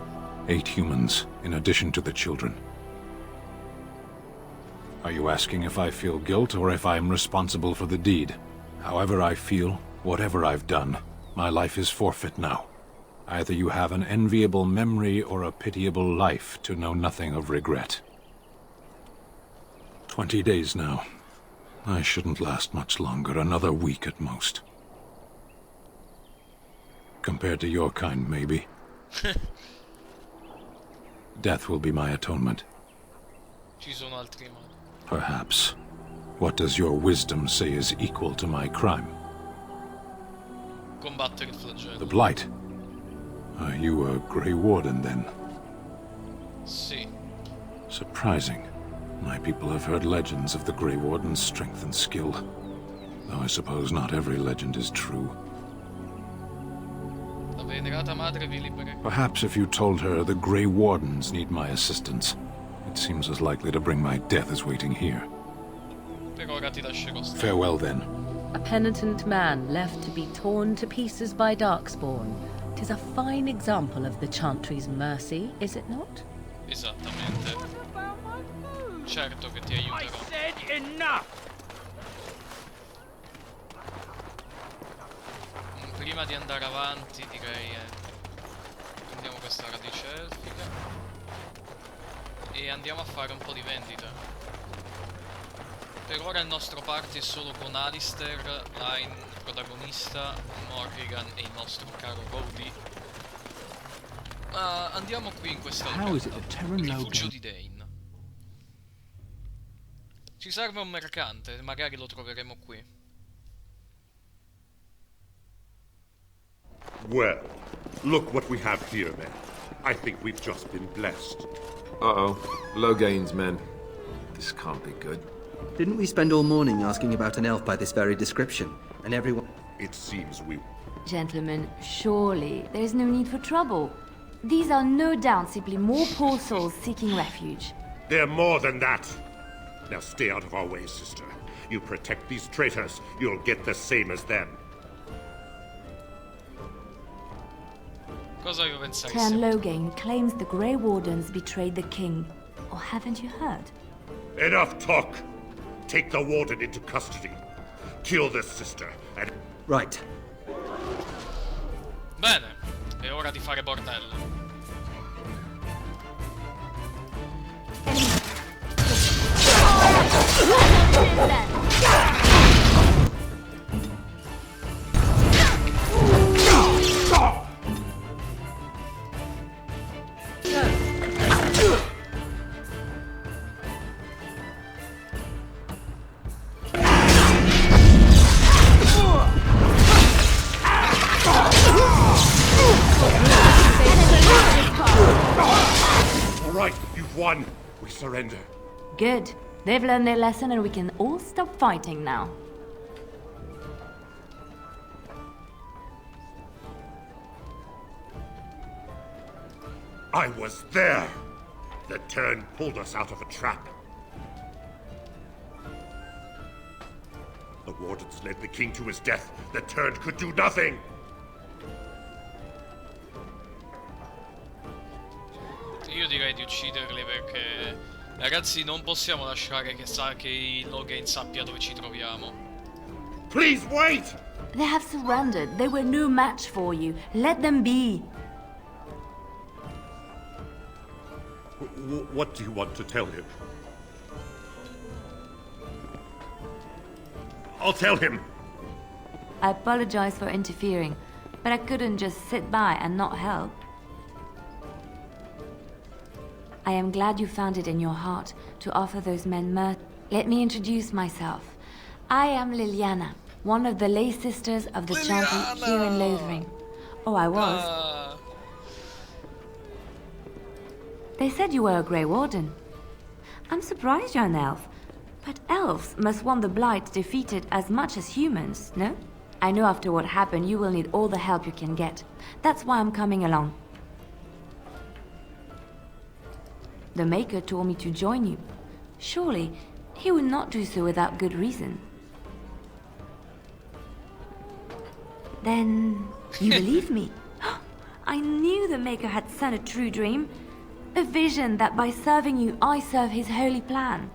8 humans, in addition to the children. Are you asking if I feel guilt or if I am responsible for the deed? However I feel, whatever I've done, my life is forfeit now. Either you have an enviable memory or a pitiable life to know nothing of regret. 20 days now. I shouldn't last much longer, another week at most. Compared to your kind, maybe. Death will be my atonement. Ci sono altri modi. Perhaps. What does your wisdom say is equal to my crime? Combattere il flagello. The Blight. Are you a Grey Warden, then? Sì. Surprising. My people have heard legends of the Grey Warden's strength and skill. Though I suppose not every legend is true. La venerata madre vi libera. Perhaps if you told her the Grey Wardens need my assistance, it seems as likely to bring my death as waiting here. Per ora ti lascerò stare. Farewell, then. A penitent man left to be torn to pieces by Darkspawn. 'Tis a fine example of the Chantry's mercy, is it not? Esattamente. Certo che ti aiuterò. Prima di andare avanti direi prendiamo questa radice elfica e andiamo a fare un po' di vendite. Per ora il nostro party è solo con Alistair, Line, protagonista, Morrigan e il nostro caro Rowdy. Ma andiamo qui in questa locanda, il rifugio di Dane. Ci serve un mercante, magari lo troveremo qui. Well, look what we have here, then. I think we've just been blessed. Uh-oh. Low gains, men. This can't be good. Didn't we spend all morning asking about an elf by this very description, and everyone... It seems we... Gentlemen, surely there's no need for trouble. These are no doubt simply more poor souls seeking refuge. They're more than that. Now stay out of our way, sister. You protect these traitors, you'll get the same as them. Cosa io pensare? Tern Loghain claims the Grey Wardens betrayed the king. Or haven't you heard? Enough talk! Take the warden into custody. Kill this sister and... Right. Bene, è ora di fare bordello. All right, you've won. We surrender. Good. They've learned their lesson and we can all stop fighting now. I was there. The Tern pulled us out of a trap. The wardens led the king to his death. The Tern could do nothing. Io direi di ucciderli perché... Ragazzi, non possiamo lasciare che il Loghain sappia dove ci troviamo. Please wait! They have surrendered. They were no match for you. Let them be. What do you want to tell him? I'll tell him. I apologize for interfering, but I couldn't just sit by and not help. I am glad you found it in your heart to offer those men mercy. Let me introduce myself. I am Liliana, one of the lay sisters of the chanting here in Lothering. Oh, I was. They said you were a Grey Warden. I'm surprised you're an elf. But elves must want the Blight defeated as much as humans, no? I know after what happened you will need all the help you can get. That's why I'm coming along. The Maker told me to join you. Surely, he would not do so without good reason. Then, you believe me? I knew the Maker had sent a true dream. A vision that by serving you, I serve his holy plan.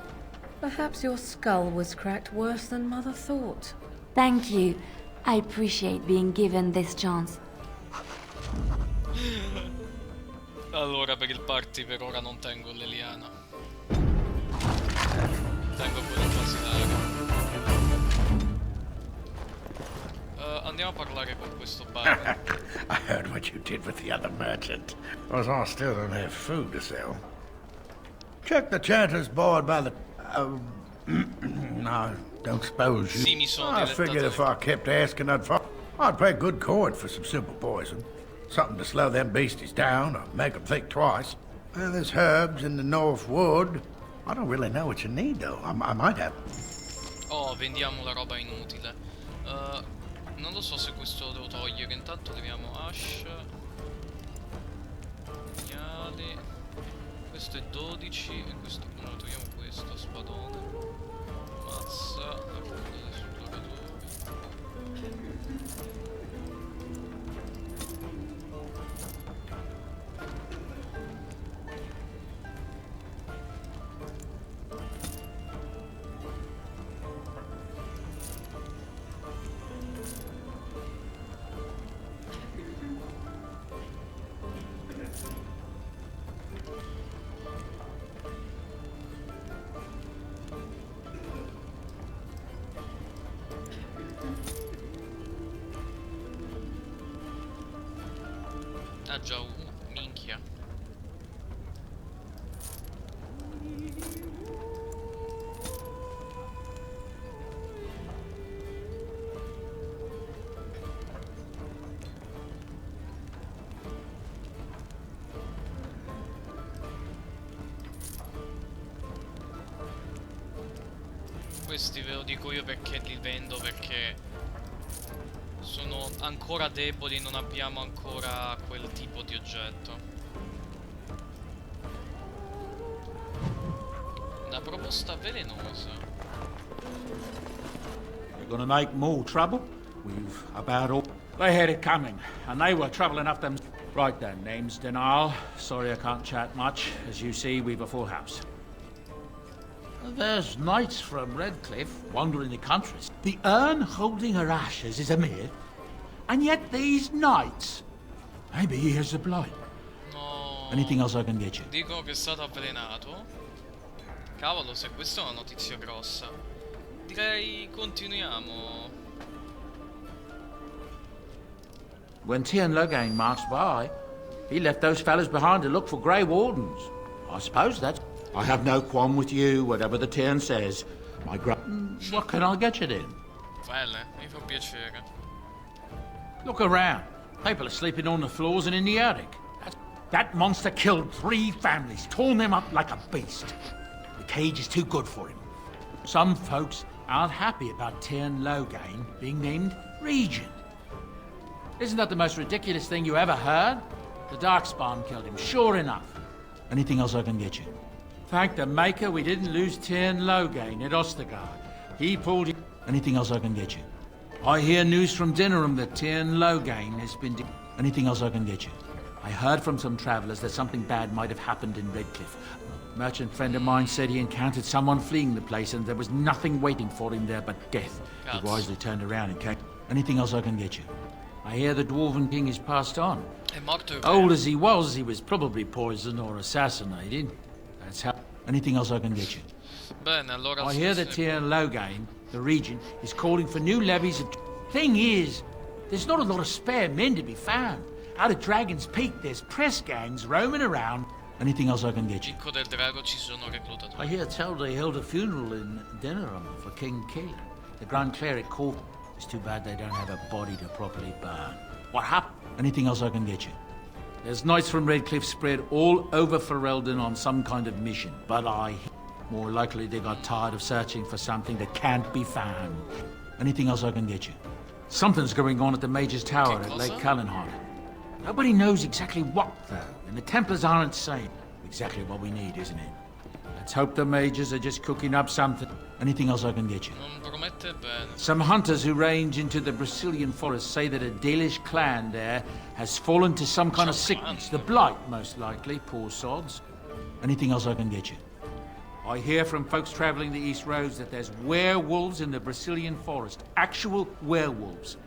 Perhaps your skull was cracked worse than Mother thought. Thank you. I appreciate being given this chance. Allora, per il party per ora non tengo Liliana. Tengo quello basilare. Andiamo a parlare con questo bar. I heard what you did with the other merchant. Because I still don't have food to sell. Check the chanter's board by the... no, don't suppose you... Sì, mi sono I figured if I kept asking, I'd pay good coin for some simple poison. Something to slow them beasties down or make them think twice. There's herbs in the North Wood. I don't really know what you need, though. I might have... Oh, vendiamo la roba inutile. Non lo so se questo lo devo togliere. Intanto leviamo Ash. Segnali. Questo è 12. E questo... No, togliamo questo, spadone. Mazza. La coda dei supploratori. Ah già, minchia. Questi ve lo dico io perché li vendo, perché sono siamo ancora deboli e non abbiamo ancora quel tipo di oggetto. Una proposta velenosa. You're gonna make more trouble? We've about all... They had it coming, and they were trouble enough them... Right then, name's Denal. Sorry I can't chat much. As you see, we've a full house. There's knights from Redcliffe wandering the countries. The urn holding her ashes is a myth, and yet these knights... Maybe here's the blight. No. Anything else I can get you? Dicono che è stato avvelenato. Cavolo, se questa è una notizia grossa. Direi continuiamo. When Tiernan Logain marched by, he left those fellas behind to look for Grey Wardens. I suppose that's... I have no qualm with you, whatever the Tiernan says. My What can I get you then? Belle, mi fa piacere. Look around. People are sleeping on the floors and in the attic. That monster killed 3 families, torn them up like a beast. The cage is too good for him. Some folks aren't happy about Tiernan Logain being named Regent. Isn't that the most ridiculous thing you ever heard? The Darkspawn killed him, sure enough. Anything else I can get you? Thank the Maker we didn't lose Tiernan Logain at Ostergard. He pulled it. Anything else I can get you? I hear news from Dinnerham that Tiernan Logain has been... Anything else I can get you? I heard from some travellers that something bad might have happened in Redcliffe. A merchant friend of mine said he encountered someone fleeing the place and there was nothing waiting for him there but death. He wisely turned around and came... Anything else I can get you? I hear the Dwarven King has passed on. Old as he was probably poisoned or assassinated. That's how... Anything else I can get you? Bene, allora... I hear that Tiernan Logain, the regent, is calling for new levies of... Thing is, there's not a lot of spare men to be found. Out of Dragon's Peak, there's press gangs roaming around. Anything else I can get you? Picco del Drago ci sono reclutatori. I hear tell they held a funeral in Dinnerham for King Keelan. The Grand Cleric called... It's too bad they don't have a body to properly burn. What happened? Anything else I can get you? There's knights from Redcliffe spread all over Ferelden on some kind of mission, but more likely they got tired of searching for something that can't be found. Anything else I can get you? Something's going on at the Mage's Tower at Lake Callanhart. Nobody knows exactly what, though, and the Templars aren't saying. Exactly what we need, isn't it? Let's hope the Mages are just cooking up something. Anything else I can get you? Non promette bene. Some hunters who range into the Brazilian forest say that a Dalish clan there has fallen to some kind of sickness. The Blight, most likely, poor sods. Anything else I can get you? I hear from folks traveling the East Roads that there's werewolves in the Brazilian forest. Actual werewolves.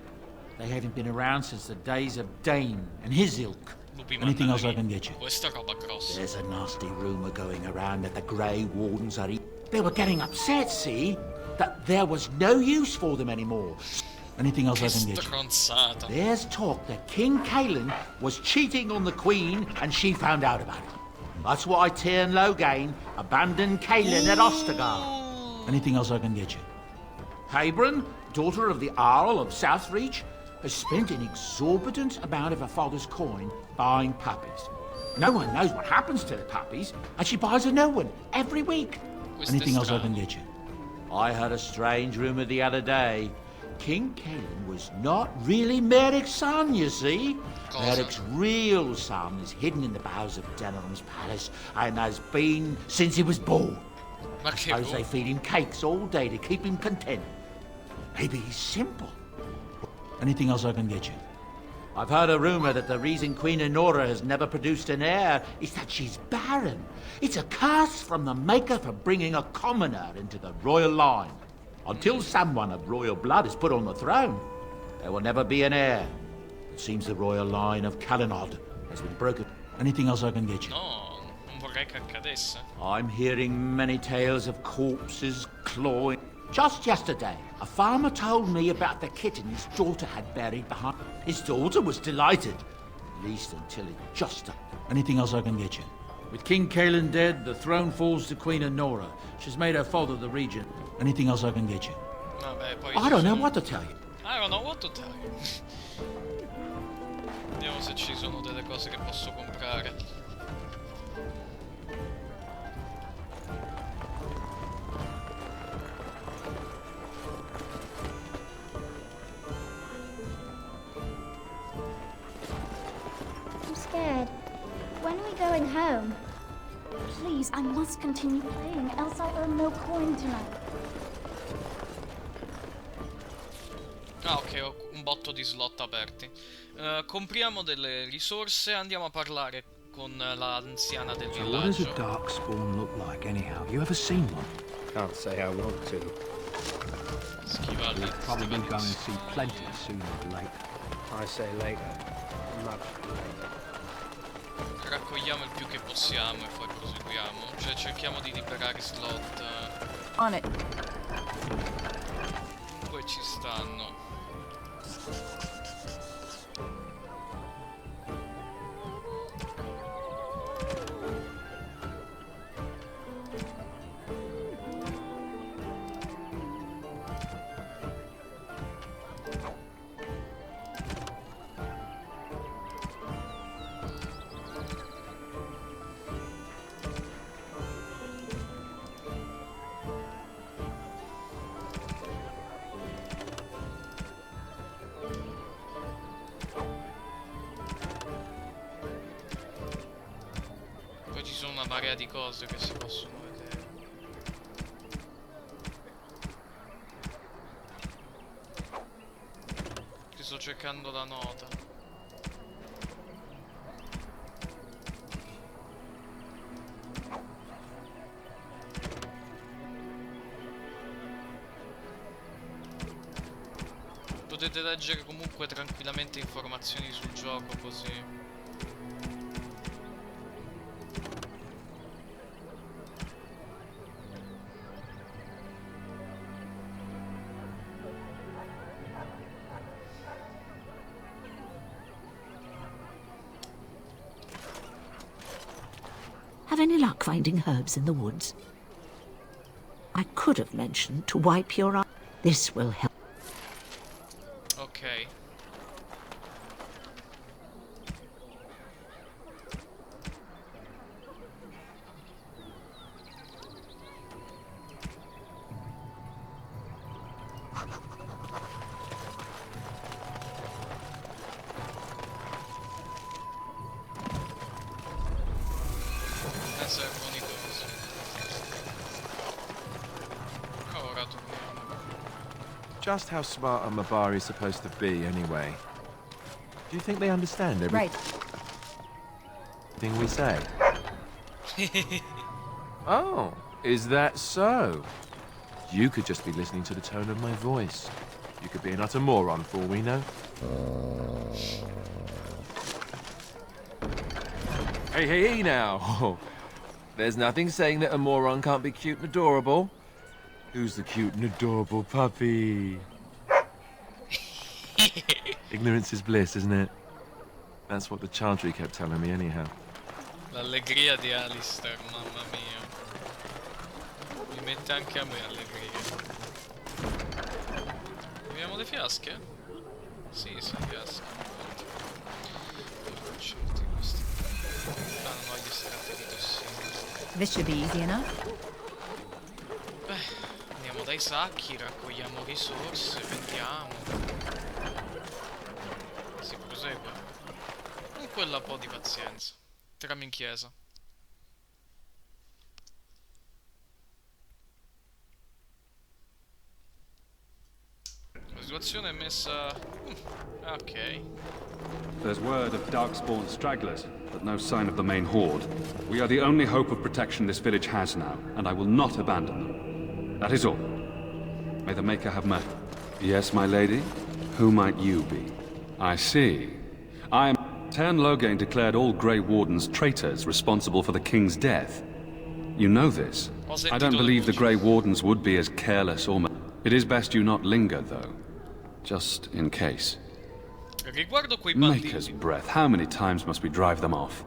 They haven't been around since the days of Dane and his ilk. Anything else I can get you? There's a nasty rumour going around that the Grey Wardens are... They were getting upset, see? That there was no use for them anymore. Anything else I can get you? There's talk that King Keelan was cheating on the Queen and she found out about it. That's why Tiernan Logain abandoned Keelan at Ostergard. Anything else I can get you? Habron, daughter of the Earl of Southreach, has spent an exorbitant amount of her father's coin buying puppies. No one knows what happens to the puppies, and she buys a new one every week. Anything else I can get you? I heard a strange rumour the other day. King Keelan was not really Merrick's son, you see. Merrick's real son is hidden in the bowels of Denham's palace and has been since he was born. I suppose they feed him cakes all day to keep him content. Maybe he's simple. Anything else I can get you? I've heard a rumour that the reason Queen Honora has never produced an heir is that she's barren. It's a curse from the Maker for bringing a commoner into the royal line. Until someone of royal blood is put on the throne, there will never be an heir. It seems the royal line of Callanhart has been broken. Anything else I can get you? No, non vorrei che accadesse. I'm hearing many tales of corpses clawing. Just yesterday, a farmer told me about the kitten his daughter had buried behind. His daughter was delighted, at least until it just... Anything else I can get you? With King Keelan dead, the throne falls to Queen Honora. She's made her father the regent. Anything else I can get you? Vabbè, poi I don't know what to tell you. I don't know what to tell you. Vediamo se ci sono delle cose che posso comprare. scared. When are we going home? Please, I must continue playing, else I earn no coin tonight. Ah, ok, ho un botto di slot aperti. Compriamo delle risorse e andiamo a parlare con l'anziana del So what does a villaggio. darkspawn look like anyhow? You ever seen one? Can't say I want to. Schiva lì. We'll probably go and see plenty sooner or later. I say later. Much later. Raccogliamo il più che possiamo e poi proseguiamo. Cioè cerchiamo di liberare slot. On it. Poi ci stanno. Poi ci sono una marea di cose che si possono vedere. Ti sto cercando la nota. Potete leggere comunque tranquillamente informazioni sul gioco così. Have any luck finding herbs in the woods? I could have mentioned to wipe your eye. This will help. Ok. Ne servono i cosi. Ora torniamo. Just how smart are Mabari supposed to be, anyway? Do you think they understand everything we say? Oh, is that so? You could just be listening to the tone of my voice. You could be an utter moron for all we know. Hey, hey, hey now! There's nothing saying that a moron can't be cute and adorable. Who's the cute and adorable puppy? Ignorance is bliss, isn't it? That's what the Chantry kept telling me anyhow. L'allegria di Alistair, mamma mia. Mi mette anche a me allegria. Abbiamo le fiasche? Sì, fiasche. Certi questi. Ah, non ho gli estratti di tossina. This should be easy enough. Beh, andiamo dai sacchi, raccogliamo risorse, vendiamo. Si prosegue. Con quella po' di pazienza. Entriamo in chiesa. La situazione è messa... ok. There's word of darkspawn stragglers, but no sign of the main horde. We are the only hope of protection this village has now, and I will not abandon them. That is all. May the Maker have mercy. Yes, my lady? Who might you be? I see. I am... Tern Loghain declared all Grey Wardens traitors responsible for the king's death. You know this. I don't believe the Grey Wardens would be as careless or... It is best you not linger, though. Just in case. Riguardo quei banditi... Maker's breath, how many times must we drive them off?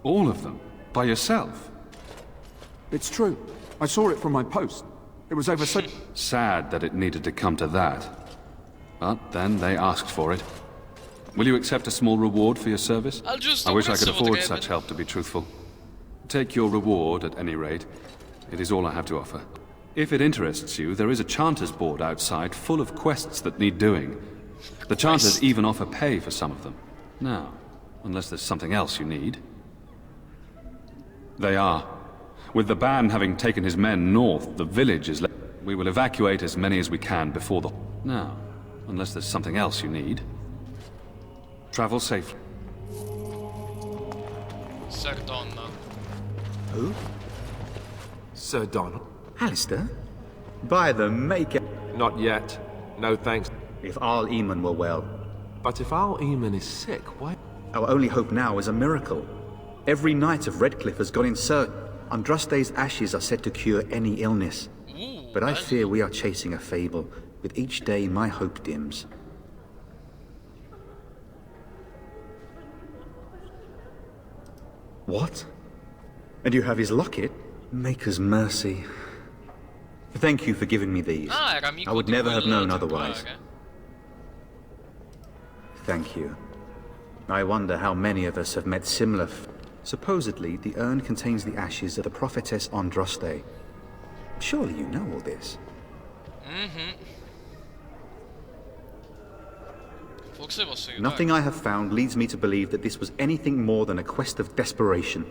All of them? By yourself? It's true. I saw it from my post. It was over so... Sad that it needed to come to that. But then they asked for it. Will you accept a small reward for your service? I wish I could afford such help, to be truthful. Take your reward, at any rate. It is all I have to offer. If it interests you, there is a Chanter's board outside full of quests that need doing. The Chanters even offer pay for some of them. Now, unless there's something else you need. They are. With the ban having taken his men north, the village is we will evacuate as many as we can before the... Now, unless there's something else you need. Travel safely. Sir Donald. Who? Sir Donald. Alistair? By the Maker. Not yet. No thanks. If Arl Eamon were well. But if Arl Eamon is sick, why... Our only hope now is a miracle. Every knight of Redcliffe has gone in search. Andraste's ashes are said to cure any illness. But I fear we are chasing a fable. With each day, my hope dims. What? And you have his locket? Maker's mercy. Thank you for giving me these. I would never have known otherwise. Thank you. I wonder how many of us have met similar... Supposedly, the urn contains the ashes of the prophetess Andraste. Surely you know all this. Nothing I have found leads me to believe that this was anything more than a quest of desperation.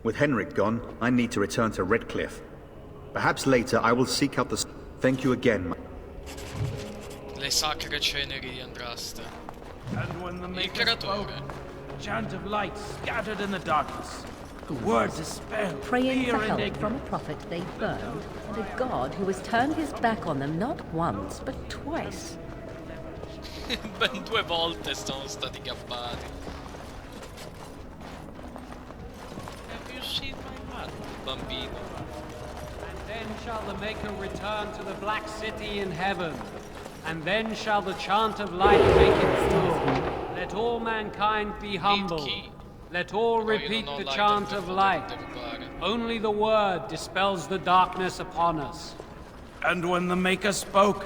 With Henrik gone, I need to return to Redcliffe. Perhaps later I will seek out the... Thank you again, Le sacre ceneri di Andraste. And when the Il Maker spoke, creatore. a chant of light scattered in the darkness. The words a spell, Praying fear for and help from a prophet they burned, and a god who has turned his back on them not once, but twice. Ben 2 volte sono stati gabbati. Have you seen my mother, bambino? And then shall the Maker return to the Black City in heaven. And then shall the chant of light make it full. Let all mankind be humble. Let all repeat the chant of light. Only the word dispels the darkness upon us. And when the Maker spoke,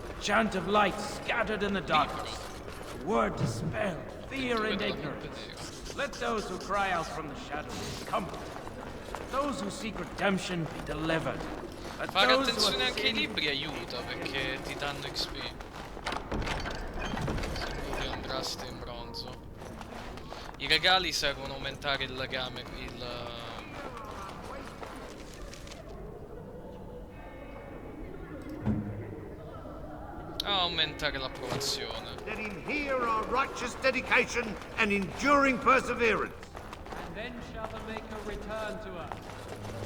a chant of light scattered in the darkness. The word dispelled fear and ignorance. Let those who cry out from the shadows be comforted. Those who seek redemption be delivered. Let Fare those who attenzione are anche ai libri aiuta perché ti danno XP. Simbolo di Andraste in bronzo. I regali servono a aumentare il legame, aumentare l'approvazione. Let him hear our righteous dedication and enduring perseverance. And then shall the Maker return to us.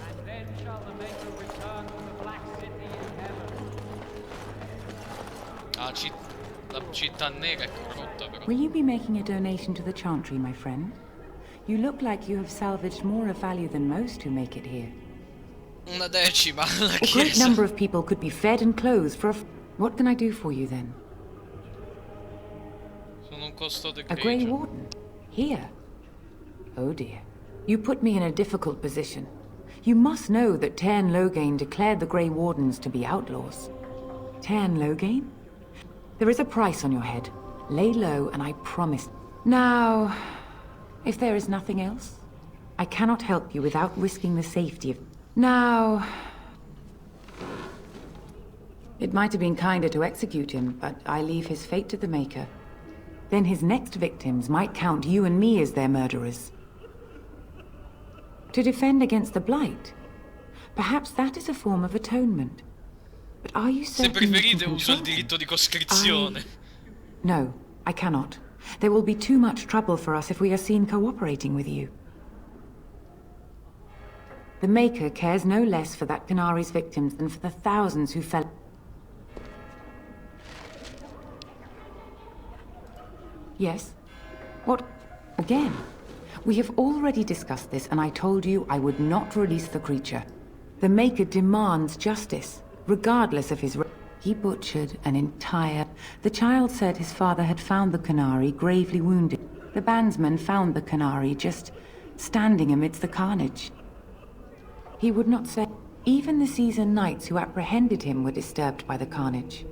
And then shall the Maker return to the Black City in heaven. La città nera è corrotta però. Will you be making a donation to the Chantry, my friend? You look like you have salvaged more of value than most who make it here. Una decima alla A great chiesa. number of people could be fed and clothed for a... What can I do for you then? Sono un custode A Grey grigio. Warden? Here? Oh dear. You put me in a difficult position. You must know that Tairn Loghain declared the Grey Wardens to be outlaws. Tairn Loghain? There is a price on your head. Lay low and I promise. Now, if there is nothing else, I cannot help you without risking the safety of... Now... It might have been kinder to execute him, but I leave his fate to the Maker. Then his next victims might count you and me as their murderers. To defend against the Blight? Perhaps that is a form of atonement. But are you Se certain you preferite can uso il control diritto di coscrizione. No, I cannot. There will be too much trouble for us if we are seen cooperating with you. The Maker cares no less for that Canari's victims than for the thousands who fell... Yes? What? Again? We have already discussed this, and I told you I would not release the creature. The Maker demands justice, regardless of his... He butchered an entire... The child said his father had found the Canary gravely wounded. The bandsman found the Canary just standing amidst the carnage. He would not say... Even the seasoned knights who apprehended him were disturbed by the carnage.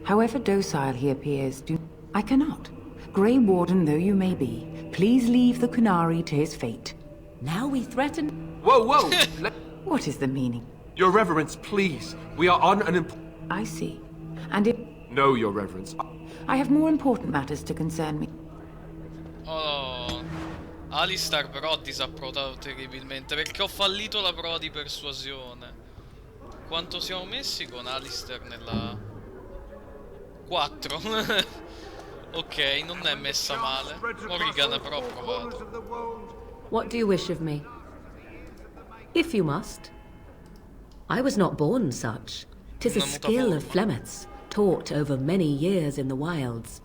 However docile he appears, I cannot. Grey Warden though you may be, please leave the Canary to his fate. Now we threaten... Whoa, whoa! What is the meaning? Your Reverence, please. We are on an I see. And if... No, Your Reverence. I have more important matters to concern me. Alistar però ha disapprovato terribilmente perché ho fallito la prova di persuasione. Quanto siamo messi con Alistair nella... 4. Ok, non è messa male. Morrigan però ha provato. What do you wish of me? If you must. I was not born such. 'Tis a skill of Flemeth's, taught over many years in the wilds.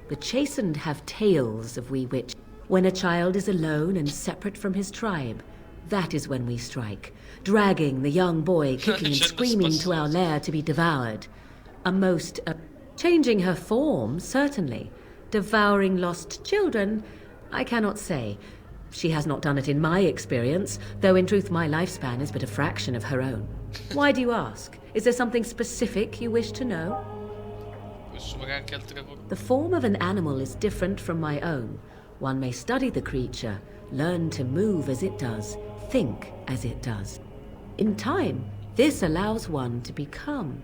The chastened have tales of we witch. When a child is alone and separate from his tribe, that is when we strike, dragging the young boy kicking and screaming to our lair to be devoured. A most... changing her form, certainly. Devouring lost children, I cannot say. She has not done it in my experience, though in truth my lifespan is but a fraction of her own. Why do you ask? Is there something specific you wish to know? The form of an animal is different from my own. One may study the creature, learn to move as it does, think as it does. In time, this allows one to become.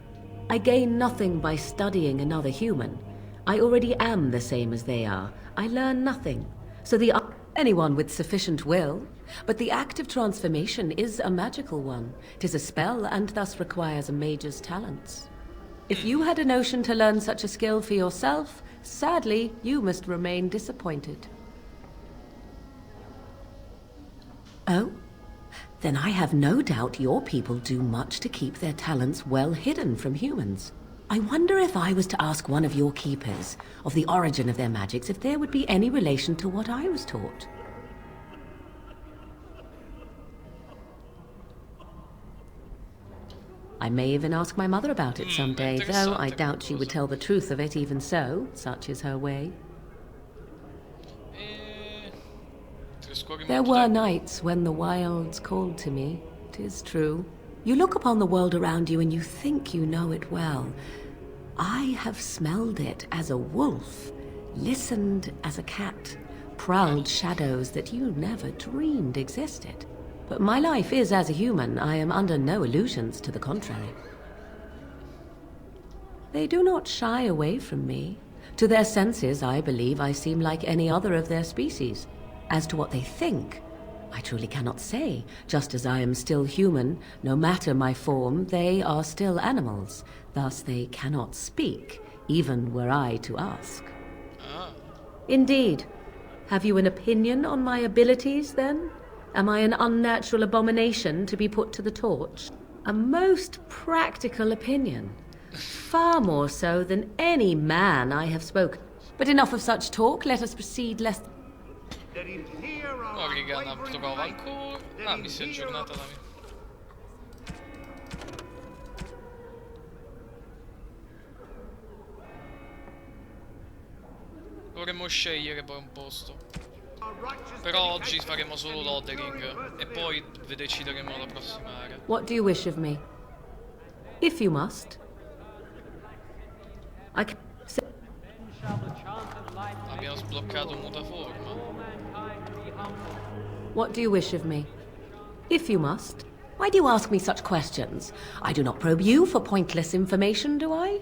I gain nothing by studying another human. I already am the same as they are. I learn nothing. So anyone with sufficient will. But the act of transformation is a magical one. 'Tis a spell and thus requires a mage's talents. If you had a notion to learn such a skill for yourself, sadly, you must remain disappointed. Oh? Then I have no doubt your people do much to keep their talents well hidden from humans. I wonder if I was to ask one of your keepers of the origin of their magics, if there would be any relation to what I was taught. I may even ask my mother about it someday, though I doubt she would tell the truth of it even so. Such is her way. There were nights when the wilds called to me, 'tis true. You look upon the world around you and you think you know it well. I have smelled it as a wolf, listened as a cat, prowled shadows that you never dreamed existed. But my life is as a human. I am under no illusions to the contrary. They do not shy away from me. To their senses, I believe I seem like any other of their species. As to what they think, I truly cannot say. Just as I am still human, no matter my form, they are still animals. Thus they cannot speak, even were I to ask. Indeed. Have you an opinion on my abilities, then? Am I an unnatural abomination to be put to the torch? A most practical opinion. Far more so than any man I have spoken. But enough of such talk, let us proceed lest... Morrigan prova ancora. Ah, mi si è aggiornata la mia. Dovremmo scegliere poi un posto. Però oggi faremo solo l'Othering e poi decideremo la prossima area. What do you wish of me? If you must. I can... Abbiamo sbloccato mutaforma. What do you wish of me? If you must. Why do you ask me such questions? I do not probe you for pointless information, do I?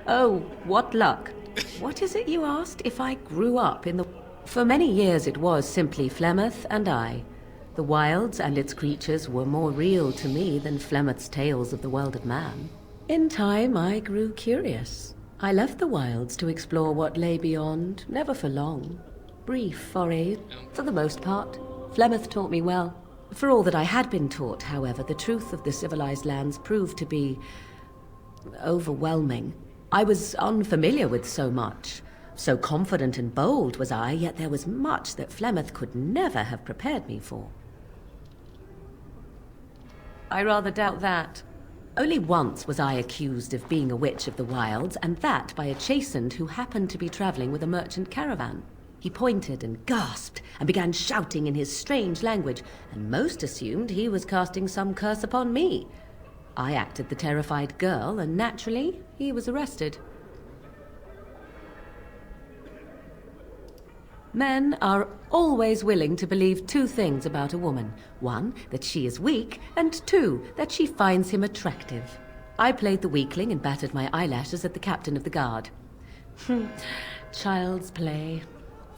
Oh, what luck. What is it you asked? If I grew up in the... For many years it was simply Flemeth and I. The wilds and its creatures were more real to me than Flemeth's tales of the world of man. In time I grew curious. I left the wilds to explore what lay beyond, never for long. Brief forays, for the most part. Flemeth taught me well. For all that I had been taught, however, the truth of the civilized lands proved to be... overwhelming. I was unfamiliar with so much. So confident and bold was I, yet there was much that Flemeth could never have prepared me for. I rather doubt that. Only once was I accused of being a witch of the wilds, and that by a chastened who happened to be traveling with a merchant caravan. He pointed and gasped, and began shouting in his strange language, and most assumed he was casting some curse upon me. I acted the terrified girl, and naturally, he was arrested. Men are always willing to believe two things about a woman. One, that she is weak, and two, that she finds him attractive. I played the weakling and battered my eyelashes at the captain of the guard. Child's play.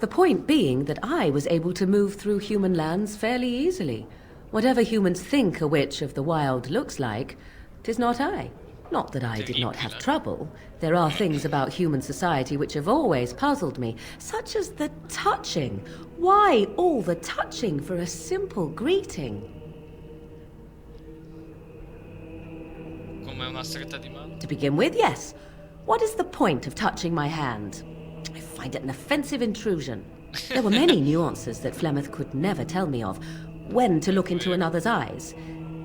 The point being that I was able to move through human lands fairly easily. Whatever humans think a witch of the wild looks like, 'tis not I. Not that I did not have trouble. There are things about human society which have always puzzled me, such as the touching. Why all the touching for a simple greeting? Come una stretta di mano. To begin with, yes. What is the point of touching my hand? I find it an offensive intrusion. There were many nuances that Flemeth could never tell me of. When to look into another's eyes.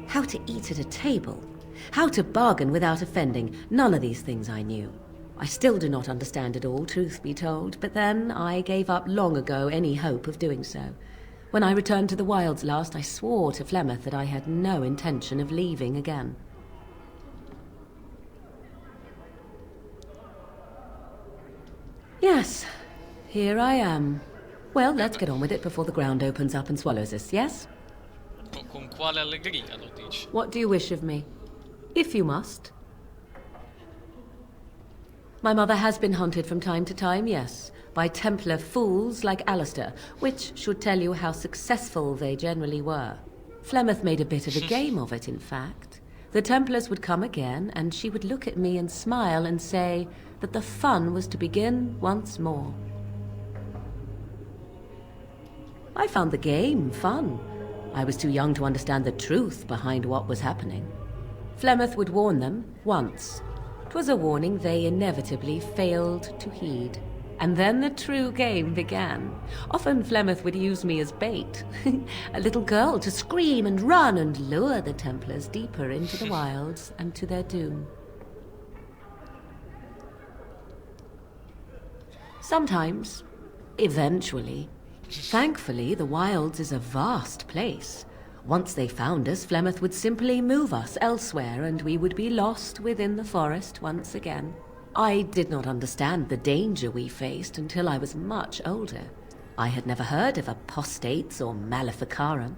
How to eat at a table. How to bargain without offending. None of these things I knew. I still do not understand it all, truth be told, but then I gave up long ago any hope of doing so. When I returned to the wilds last, I swore to Flemeth that I had no intention of leaving again. Yes, here I am. Well, let's get on with it before the ground opens up and swallows us, yes? Con quale allegria lo dici? What do you wish of me? If you must. My mother has been hunted from time to time, yes, by Templar fools like Alistair, which should tell you how successful they generally were. Flemeth made a bit of a game of it, in fact. The Templars would come again, and she would look at me and smile and say that the fun was to begin once more. I found the game fun. I was too young to understand the truth behind what was happening. Flemeth would warn them once. 'Twas a warning they inevitably failed to heed. And then the true game began. Often Flemeth would use me as bait. A little girl to scream and run and lure the Templars deeper into the wilds and to their doom. Sometimes, eventually. Thankfully, the wilds is a vast place. Once they found us, Flemeth would simply move us elsewhere and we would be lost within the forest once again. I did not understand the danger we faced until I was much older. I had never heard of apostates or maleficarum.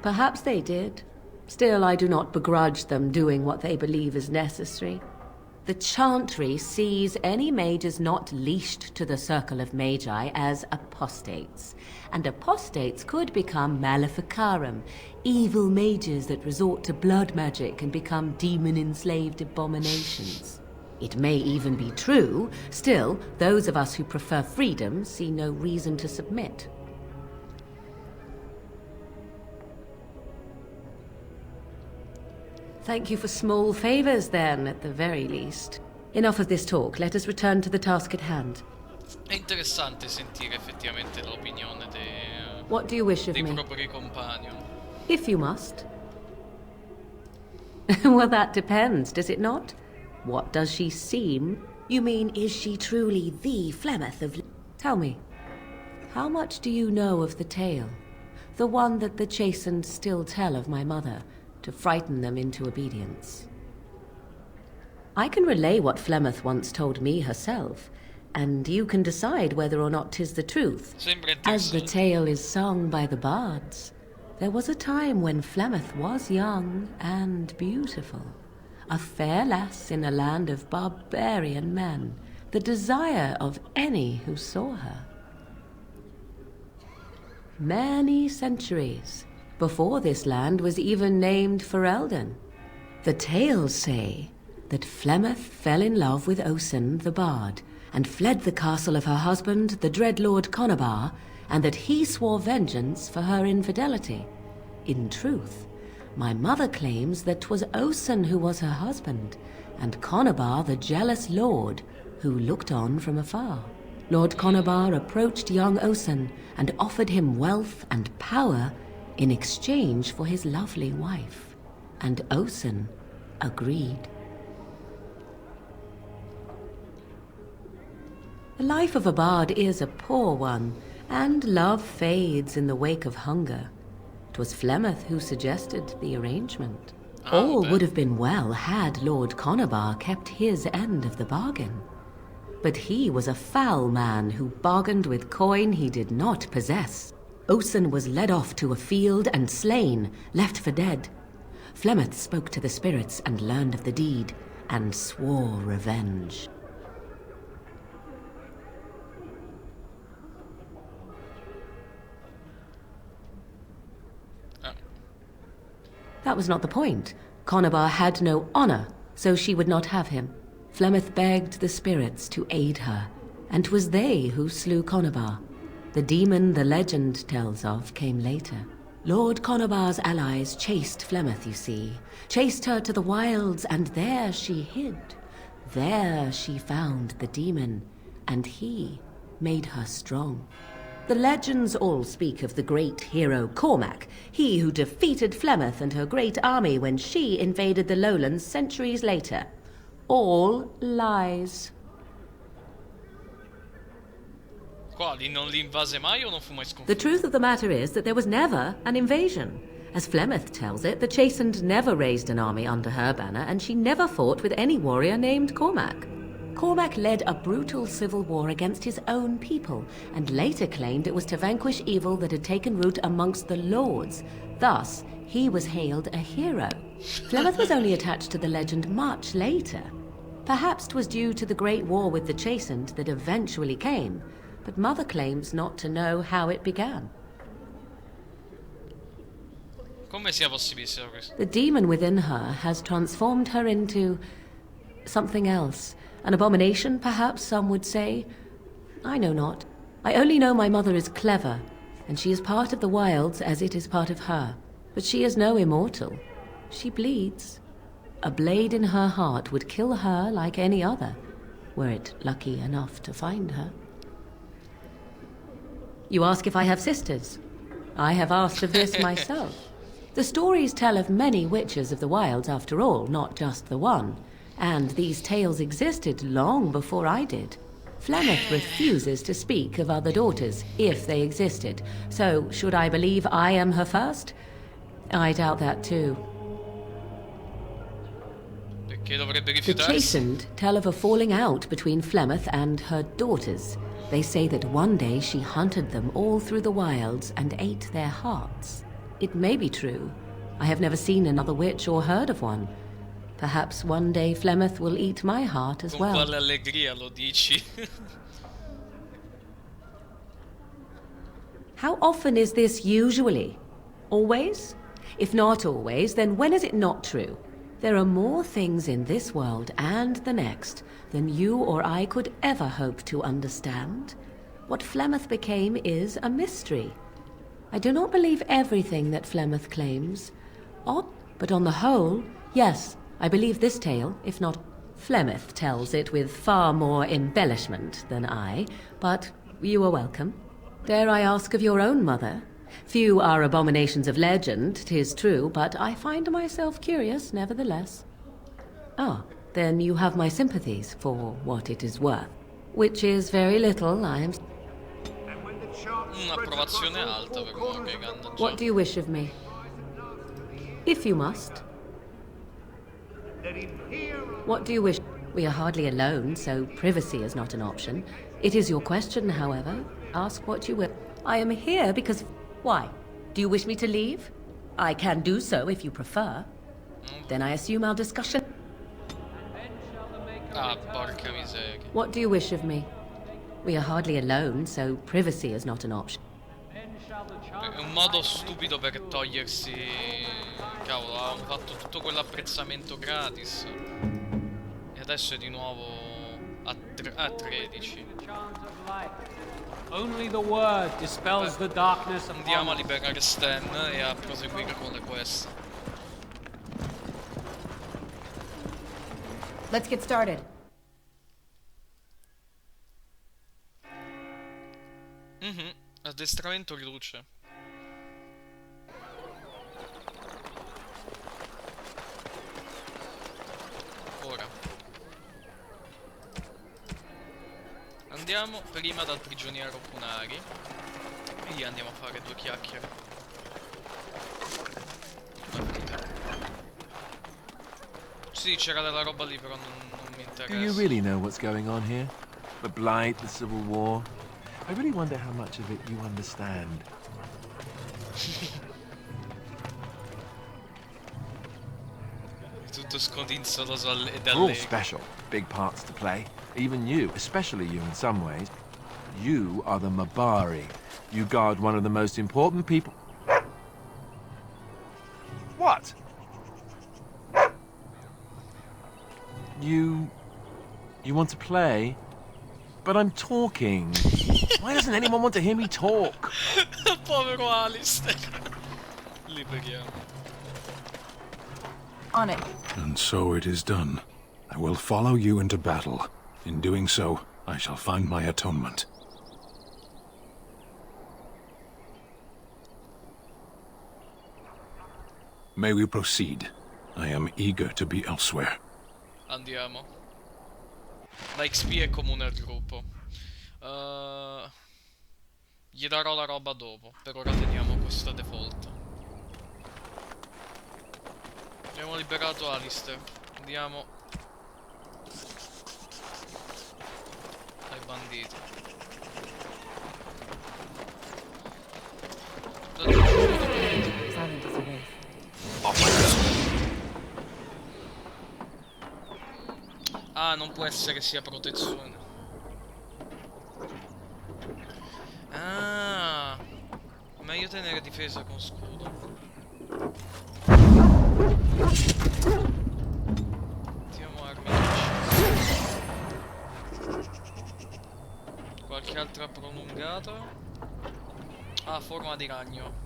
Perhaps they did. Still, I do not begrudge them doing what they believe is necessary. The Chantry sees any mages not leashed to the Circle of Magi as apostates, and apostates could become maleficarum, evil mages that resort to blood magic and become demon-enslaved abominations. It may even be true, still, those of us who prefer freedom see no reason to submit. Thank you for small favors, then, at the very least. Enough of this talk. Let us return to the task at hand. È interessante sentire effettivamente l'opinione What do you wish of dei me? propri compagni. If you must. Well, that depends, does it not? What does she seem? You mean, is she truly the Flemeth of... Tell me, how much do you know of the tale? The one that the chastened still tell of my mother, to frighten them into obedience. I can relay what Flemeth once told me herself, and you can decide whether or not 'tis the truth. As the tale is sung by the bards, there was a time when Flemeth was young and beautiful, a fair lass in a land of barbarian men, the desire of any who saw her. Many centuries before this land was even named Ferelden. The tales say that Flemeth fell in love with Osen the Bard, and fled the castle of her husband, the dread Lord Conabar, and that he swore vengeance for her infidelity. In truth, my mother claims that 'twas Osen who was her husband, and Conabar the jealous lord who looked on from afar. Lord Conabar approached young Osen and offered him wealth and power in exchange for his lovely wife, and Osen agreed. The life of a bard is a poor one, and love fades in the wake of hunger. 'Twas Flemeth who suggested the arrangement. All would have been well had Lord Conabar kept his end of the bargain. But he was a foul man who bargained with coin he did not possess. Osen was led off to a field and slain, left for dead. Flemeth spoke to the spirits and learned of the deed. and swore revenge. That was not the point. Conobar had no honor, so she would not have him. Flemeth begged the spirits to aid her, and 'twas they who slew Conobar. The demon the legend tells of came later. Lord Conobar's allies chased Flemeth, you see. Chased her to the wilds, and there she hid. There she found the demon, and he made her strong. The legends all speak of the great hero Cormac, he who defeated Flemeth and her great army when she invaded the lowlands centuries later. All lies. Quali? Non li invase mai o non fu mai The sconfitto? truth of the matter is that there was never an invasion. As Flemeth tells it, the Chastened never raised an army under her banner, and she never fought with any warrior named Cormac. Cormac led a brutal civil war against his own people, and later claimed it was to vanquish evil that had taken root amongst the lords. Thus, he was hailed a hero. Flemeth was only attached to the legend much later. Perhaps 'twas due to the great war with the Chastened that eventually came, but Mother claims not to know how it began. Come sia possibile sia questo? The demon within her has transformed her into something else. An abomination, perhaps some would say. I know not. I only know my mother is clever, and she is part of the wilds as it is part of her. But she is no immortal. She bleeds. A blade in her heart would kill her like any other, were it lucky enough to find her. You ask if I have sisters. I have asked of this myself. The stories tell of many witches of the wilds, after all, not just the one. And these tales existed long before I did. Flemeth refuses to speak of other daughters, if they existed. So, should I believe I am her first? I doubt that too. Perché dovrebbe The rifiutarsi? Chastened tell of a falling out between Flemeth and her daughters. They say that one day she hunted them all through the wilds and ate their hearts. It may be true. I have never seen another witch or heard of one. Perhaps one day Flemeth will eat my heart as Con well. quale allegria lo dici? How often is this usually? Always? If not always, then when is it not true? There are more things in this world and the next than you or I could ever hope to understand. What Flemeth became is a mystery. I do not believe everything that Flemeth claims. Odd, but on the whole, yes, I believe this tale, if not Flemeth tells it with far more embellishment than I, but you are welcome. Dare I ask of your own mother? Few are abominations of legend, 'tis true, but I find myself curious nevertheless. Ah, then you have my sympathies for what it is worth. Which is very little, I am... Un'approvazione alta per Morgan. What do you wish of me? If you must. What do you wish? We are hardly alone, so privacy is not an option. It is your question, however. Ask what you will. I am here because... Why? Do you wish me to leave? I can do so if you prefer. Then I assume our discussion... Ah, porca miseria. What do you wish of me? We are hardly alone, so privacy is not an option. È un modo stupido per togliersi... Cavolo, avevamo fatto tutto quell'apprezzamento gratis. E adesso è di nuovo a 13. Only the word dispels the darkness of Andiamo a liberare Stan e a proseguire con le quest. Let's get started. Addestramento riduce. Ora andiamo prima dal prigioniero Punari e gli andiamo a fare due chiacchiere. Sì, c'era della roba lì, però non mi interessa. Do you really know what's going on here? The Blight, the Civil War? I really wonder how much of it you understand. molto scodinzoloso ed We're all allegro. special, big parts to play. Even you, especially you in some ways. You are the Mabari. You guard one of the most important people. What? You want to play? But I'm talking. Why doesn't anyone want to hear me talk? Povero Alistair. Liberiamo. On it. And so it is done. I will follow you into battle. In doing so, I shall find my atonement. May we proceed? I am eager to be elsewhere. Andiamo. La XP è comune al gruppo. Gli darò la roba dopo. Per ora teniamo questa default. Abbiamo liberato Alistair. Andiamo ai banditi. Ah, non può essere sia protezione. Ah, meglio tenere difesa con scudo. Mettiamo armi. Qualche altra prolungata? Ah, forma di ragno.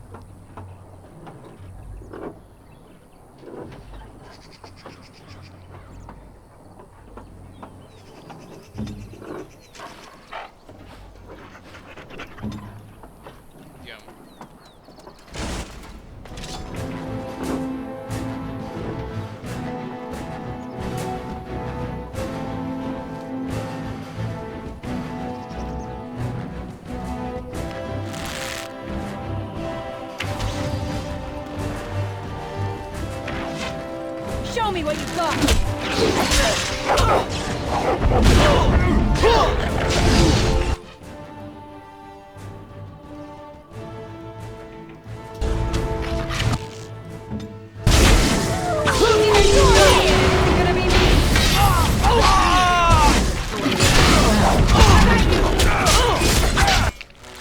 Show me what you got!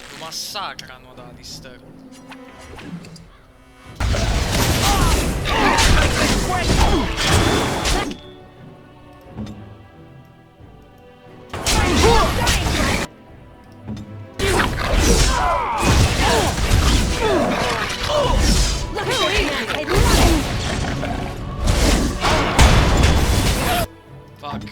Lo massacrano ad Alistair. Fuck.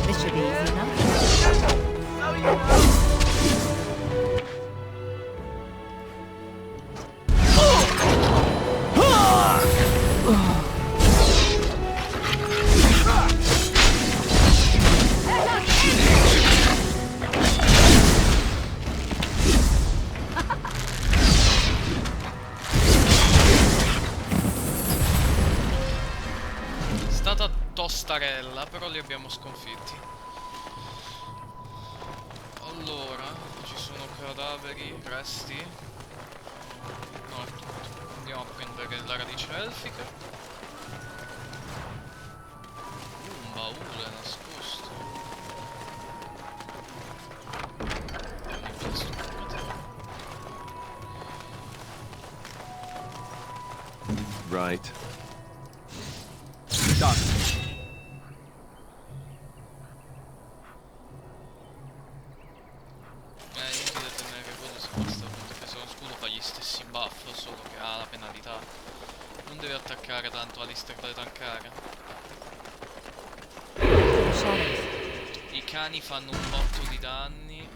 This should be easy enough. È stata tostarella, però li abbiamo sconfitti. Allora, ci sono cadaveri, resti. No, andiamo a prendere la radice elfica. Un baule nascosto. Abbiamo preso un Right. Done. Inutile tenere quello se basta appunto che se uno scudo fa gli stessi buff, solo che ha la penalità. Non deve attaccare tanto Alistair da tankare. I cani fanno un botto di danni.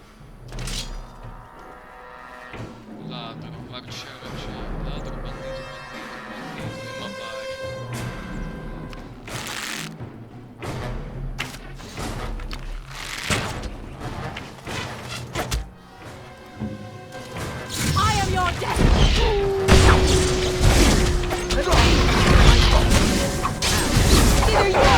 Ladro, arciere, ladro, bandito, e mabari. I am your destiny! Either you or me is gonna be me!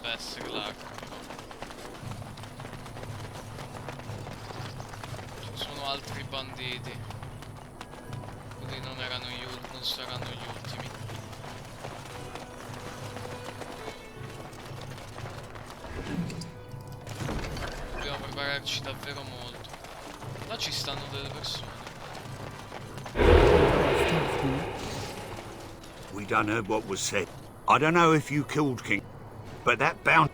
potrebbe essere l'arco, però. Ci sono altri banditi. Quelli non erano non saranno gli ultimi. Dobbiamo prepararci davvero molto. Là ci stanno delle persone. We done heard what was said. I don't know if you killed King, but that bound...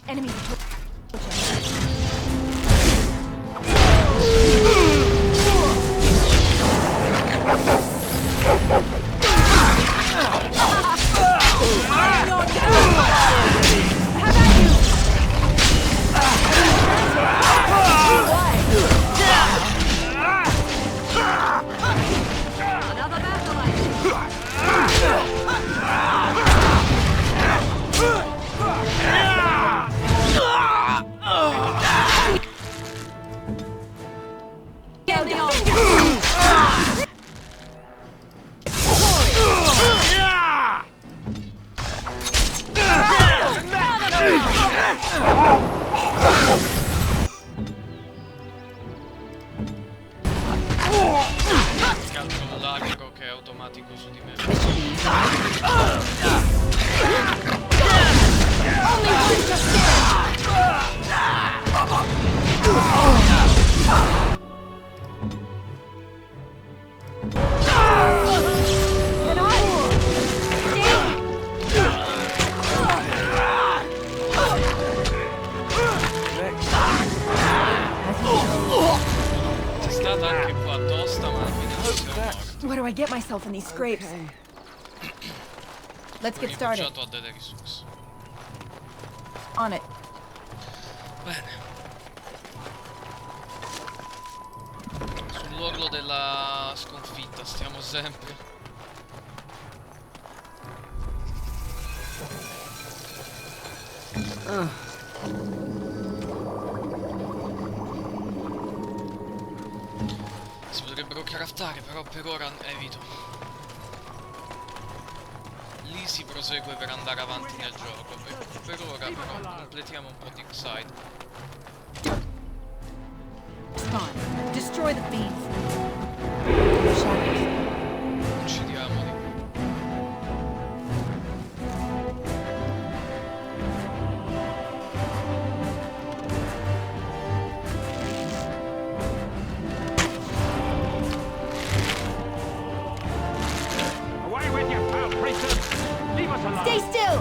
Enemies approaching. Calcolo l'agro che è automatico su di me. C'è stata anche qua tosta, ma alla fine non siamo morti. Where do I get myself in these scrapes? Let's get started. Ha delle risorse. On it. Bene. Sull'orlo della sconfitta stiamo sempre. Si potrebbero craftare, però per ora evito. Lì si prosegue per andare avanti nel gioco. Per ora però completiamo un po' di side. Spawn. Destroy the fiends. Uccidiamoli. Away with you, foul creatures! Leave us alone! Stay still!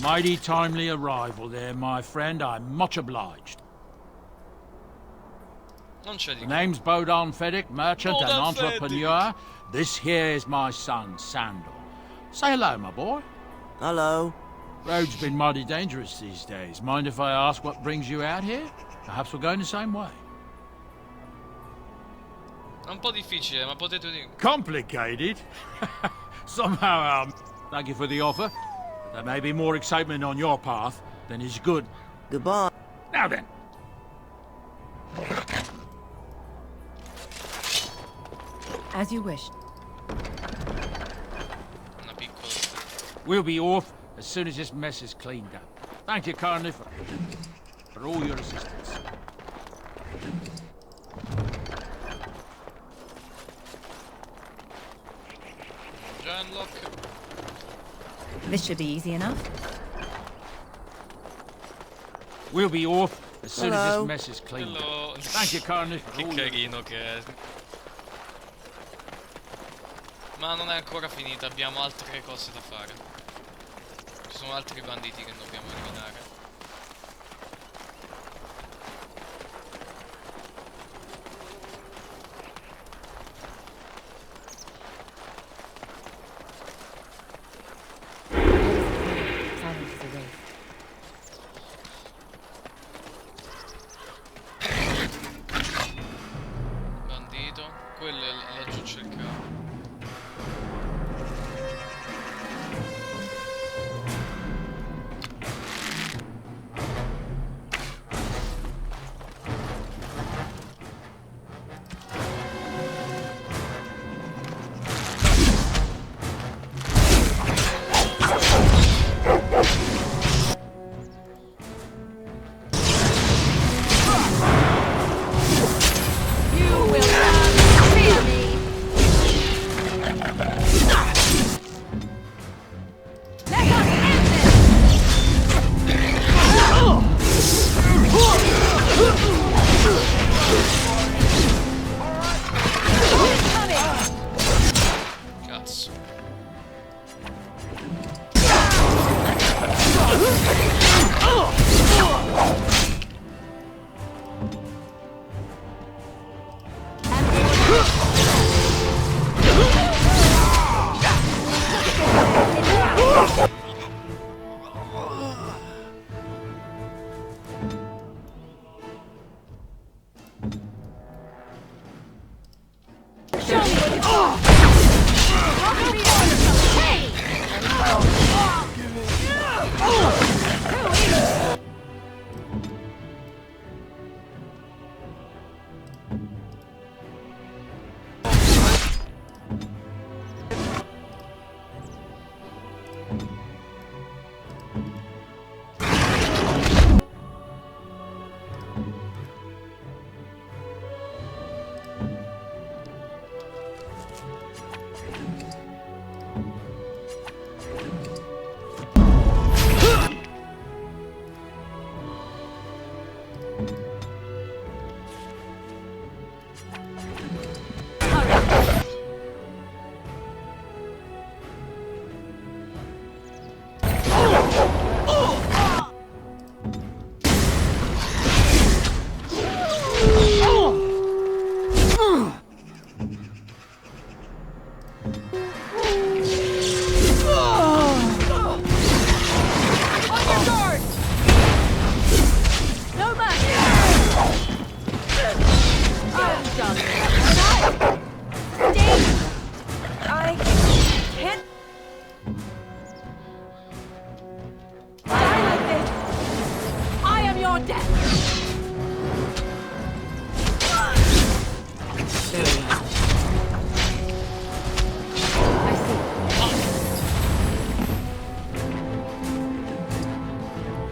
Mighty timely arrival there, my friend. I'm much obliged. Non c'è di The name's Bodon Feddick, merchant and Bodon entrepreneur. This here is my son, Sandor. Say hello, my boy. Hello. Road's been mighty dangerous these days. Mind if I ask what brings you out here? Perhaps we're going the same way. È un po' difficile, ma potete dire. Complicated? Somehow, thank you for the offer. There may be more excitement on your path than is good. Goodbye. Now then. As you wish. Una piccola. We'll be off as soon as this mess is cleaned up. Thank you kindly for all your assistance. Hemlock. This should be easy enough. We'll be off as soon as Hello. this mess is clean. Hello. Thank you, Carnage. for Che all your- carino che è. Ma non è ancora finita, abbiamo altre cose da fare. Ci sono altri banditi che dobbiamo eliminare. Silence is a wraith. Bandito. Quello è laggiù c'è il capo. You will not fear me. Let us end Cazzo.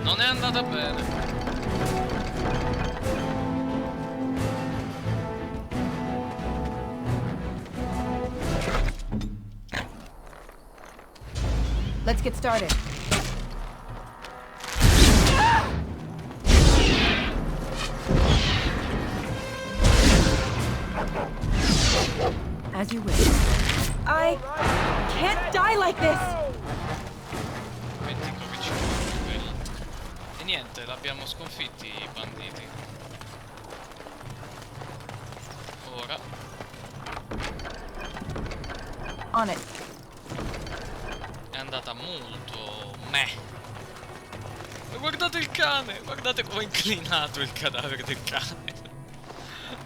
Non è andata bene. Let's get started. As you wish. I can't die like this! Metti proprio quelli. E niente, l'abbiamo sconfitti i banditi. Ora. On it. È andata molto meh. Ma guardate il cane! Guardate come è inclinato il cadavere del cane.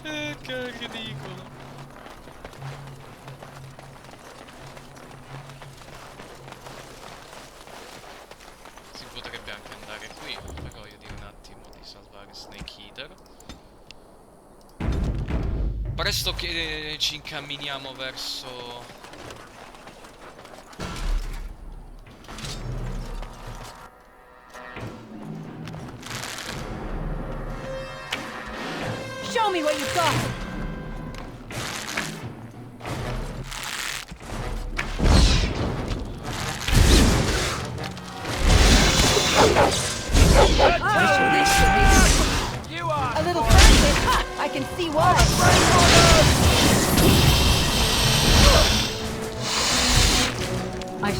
Che ridicolo. Si potrebbe anche andare qui, però io direi un attimo di salvare Snake Eater. Presto che ci incamminiamo verso... Show me what you've got!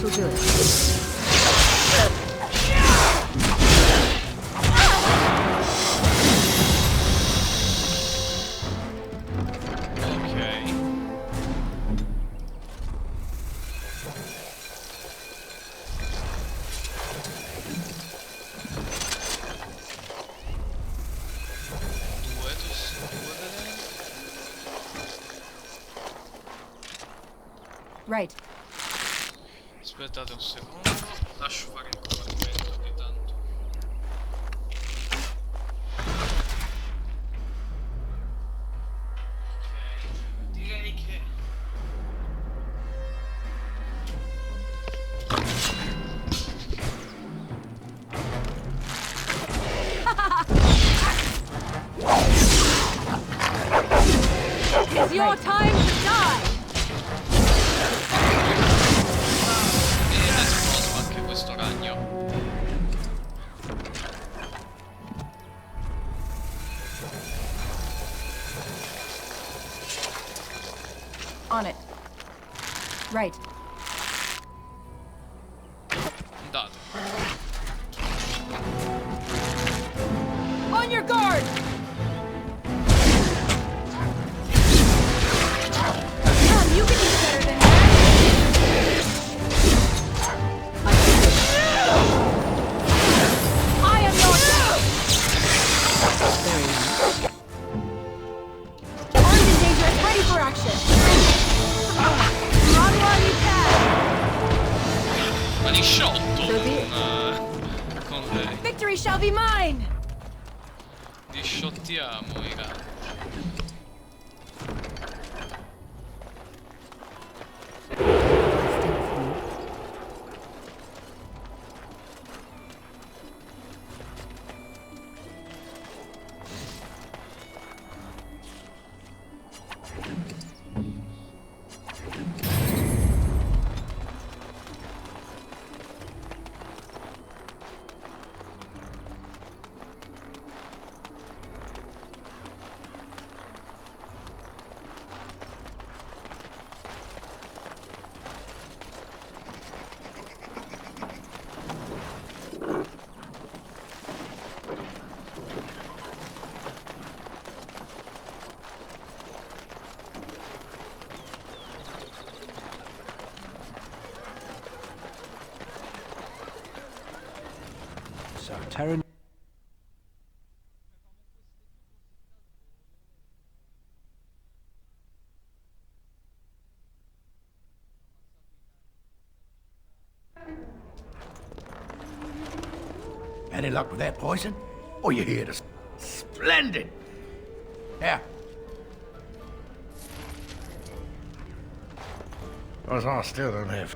This'll do it. Right. Aspettate un secondo, lascio fare il combattimento di tanto. Ok, direi che... It's your time to die! Ed è esploso anche questo ragno. On it. Right. Andate. On your guard! Come, you can do better than that! I am your Very nice. armed and dangerous, ready for action! Run while you can! Ma li sciotto So be it. con lei. Victory shall be mine! Li sciottiamo i ragni. So, Terran... Any luck with that poison? Oh, you hear this? Splendid! Yeah. Because I still don't have...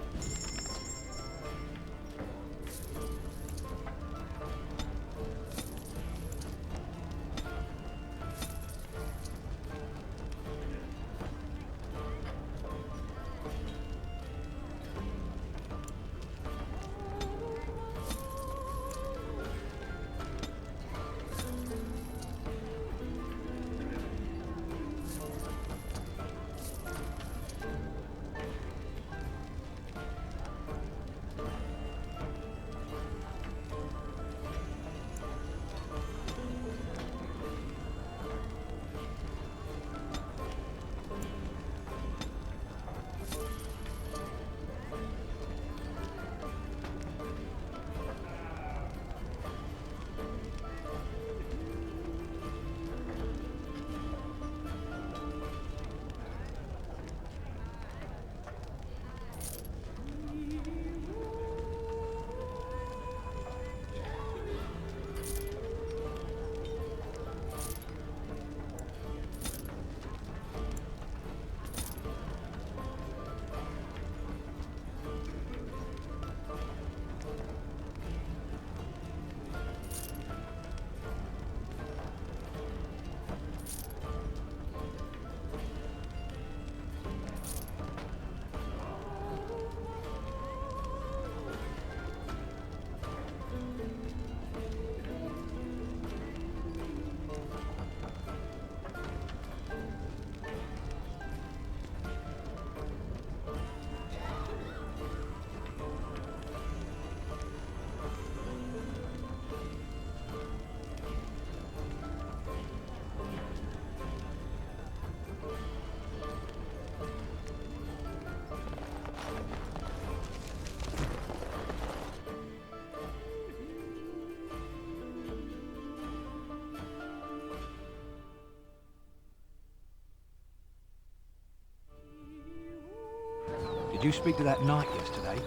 Did you speak to that knight yesterday?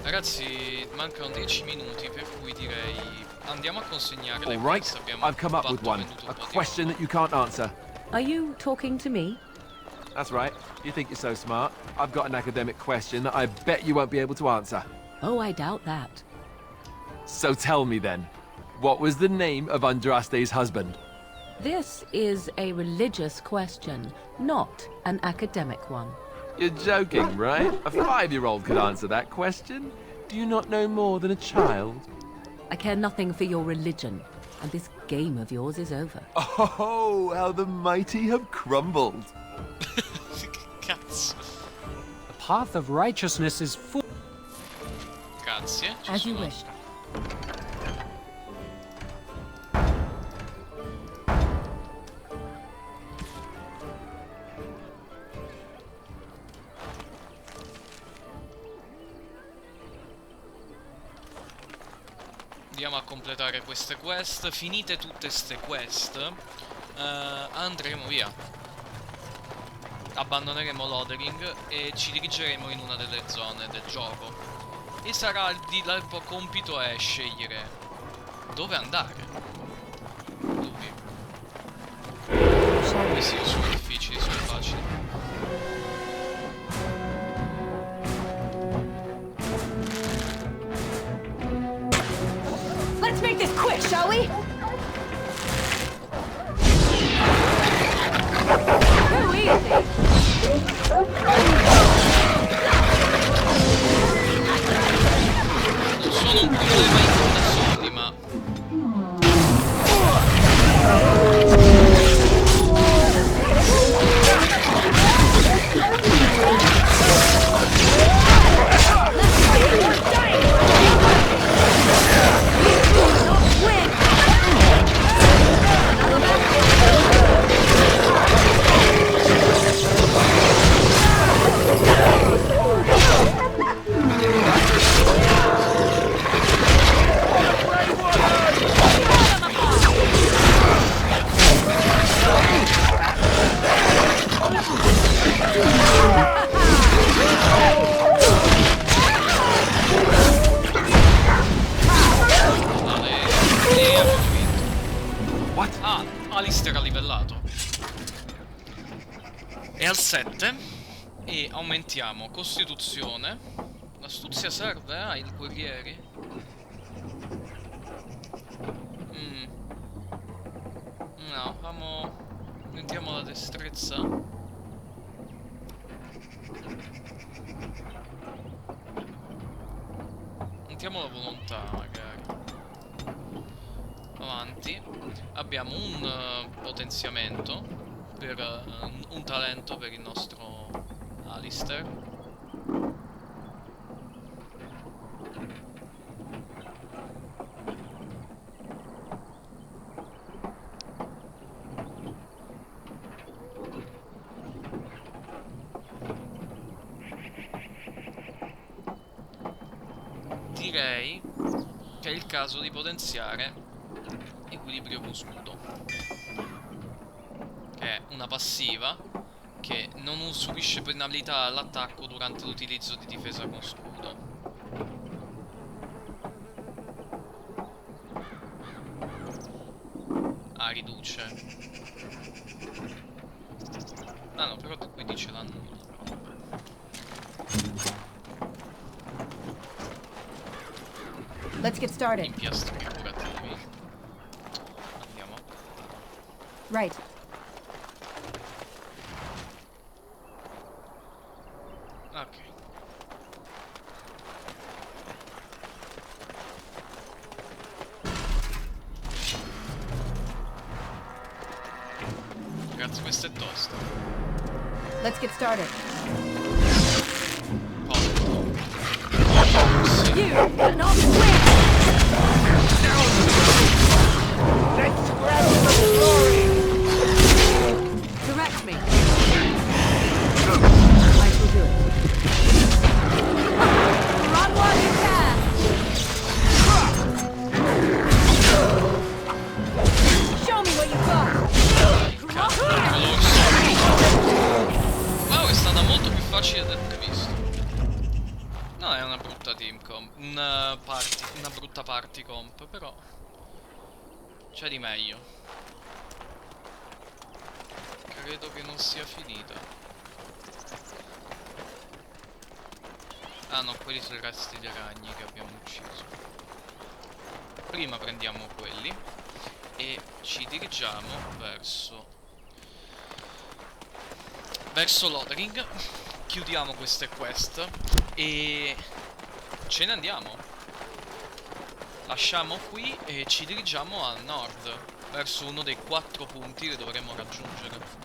Ragazzi, mancano 10 minuti, per cui direi andiamo a consegnare le All right, quest. Abbiamo I've come up with one. A question that you can't answer. Are you talking to me? That's right. You think you're so smart. I've got an academic question that I bet you won't be able to answer. Oh, I doubt that. So tell me then, what was the name of Andraste's husband? This is a religious question, not an academic one. You're joking, right? A 5-year-old could answer that question. Do you not know more than a child? I care nothing for your religion, and this game of yours is over. Oh, how the mighty have crumbled. Cazzo. The path of righteousness is full. Grazie. As you wish. Andiamo a completare queste quest. Finite tutte ste quest, andremo via. Abbandoneremo l'Odering e ci dirigeremo in una delle zone del gioco. E sarà il compito è scegliere dove andare. Dubbi. Questi sono difficili, sono facili. Let's make this quick, shall we? Too easy. Non sono un problema in da soli, Alistair ha livellato. È al 7 e aumentiamo Costituzione. L'astuzia serve ai guerrieri? No, aumentiamo la destrezza. Aumentiamo la volontà magari. Avanti. Abbiamo un potenziamento per un talento per il nostro Alistair. Direi che è il caso di potenziare equilibrio con scudo, che è una passiva che non subisce penalità all'attacco durante l'utilizzo di difesa con scudo. Ah, riduce. Ah no, però qui dice l'annulla. Let's get started. Impiastri curativi. Andiamo. Right. Ok. Ragazzi, questo è tosto. Let's get started. You cannot win. Let's grab the glory. Direct me. I shall do it. Run while you can. Show me what you got. Wow, è stata molto più facile del previsto. team comp. Una brutta party comp, però c'è di meglio. Credo che non sia finita. Ah no, quelli sono i resti dei ragni che abbiamo ucciso. Prima prendiamo quelli e ci dirigiamo verso Lothering. Chiudiamo queste quest e ce ne andiamo. Lasciamo qui e ci dirigiamo a nord, verso uno dei 4 punti che dovremo raggiungere.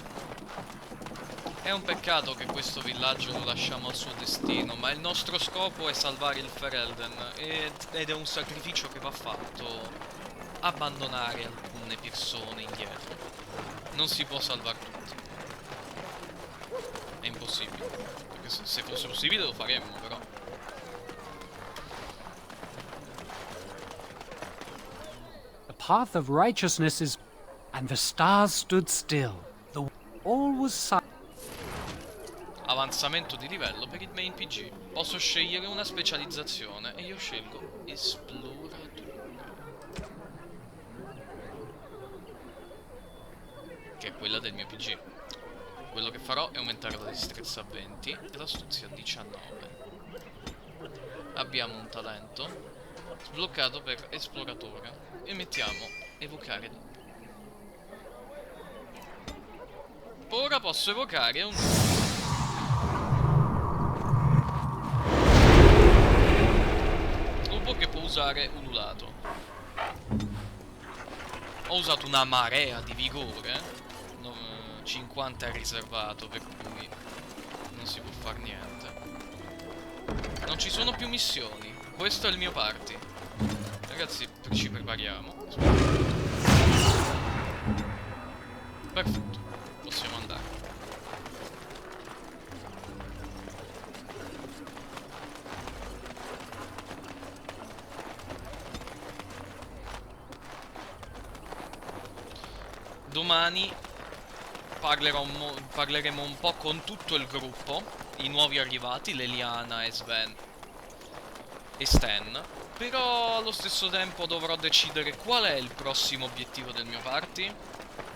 È un peccato che questo villaggio lo lasciamo al suo destino, ma il nostro scopo è salvare il Ferelden ed è un sacrificio che va fatto abbandonare alcune persone indietro. Non si può salvare tutti. È impossibile. Perché se fosse possibile lo faremmo, però. The path of righteousness is... And the stars stood still. All was silent. Avanzamento di livello per il main PG. Posso scegliere una specializzazione e io scelgo esploratore, che è quella del mio PG. Quello che farò è aumentare la destrezza a 20 e l'astuzia a 19. Abbiamo un talento sbloccato per esploratore e mettiamo evocare. Ora posso evocare un lupo che può usare ululato. Ho usato una marea di vigore. 50 è riservato, per cui non si può far niente. Non ci sono più missioni. Questo è il mio party. Ragazzi, ci prepariamo. Perfetto, possiamo andare. Domani parleremo un po' con tutto il gruppo, i nuovi arrivati, Leliana e Sven e Stan. Però allo stesso tempo dovrò decidere qual è il prossimo obiettivo del mio party.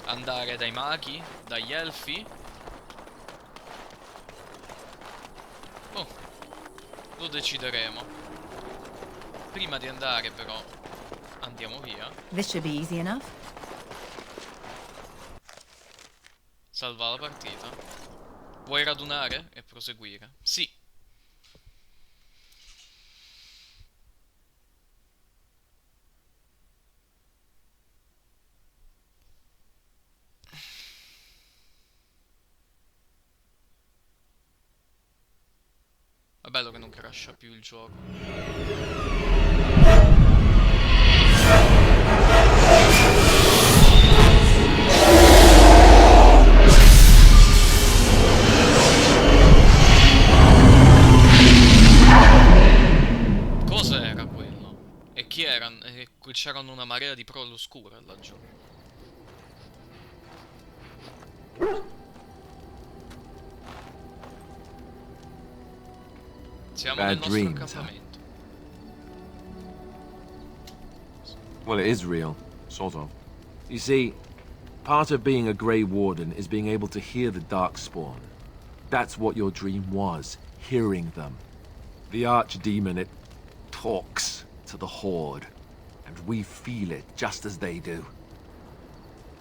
Andare dai maghi, dagli elfi. Oh, lo decideremo. Prima di andare però andiamo via. This should be easy enough. Salva la partita. Vuoi radunare e proseguire? Sì. È bello che non crasha più il gioco. Cos'era quello? E chi erano? C'erano una marea di prole oscure laggiù. Siamo nel nostro accampamento. Well, it is real, sort of. You see, part of being a Grey Warden is being able to hear the Darkspawn. That's what your dream was, hearing them. The Archdemon, it talks to the Horde, and we feel it just as they do.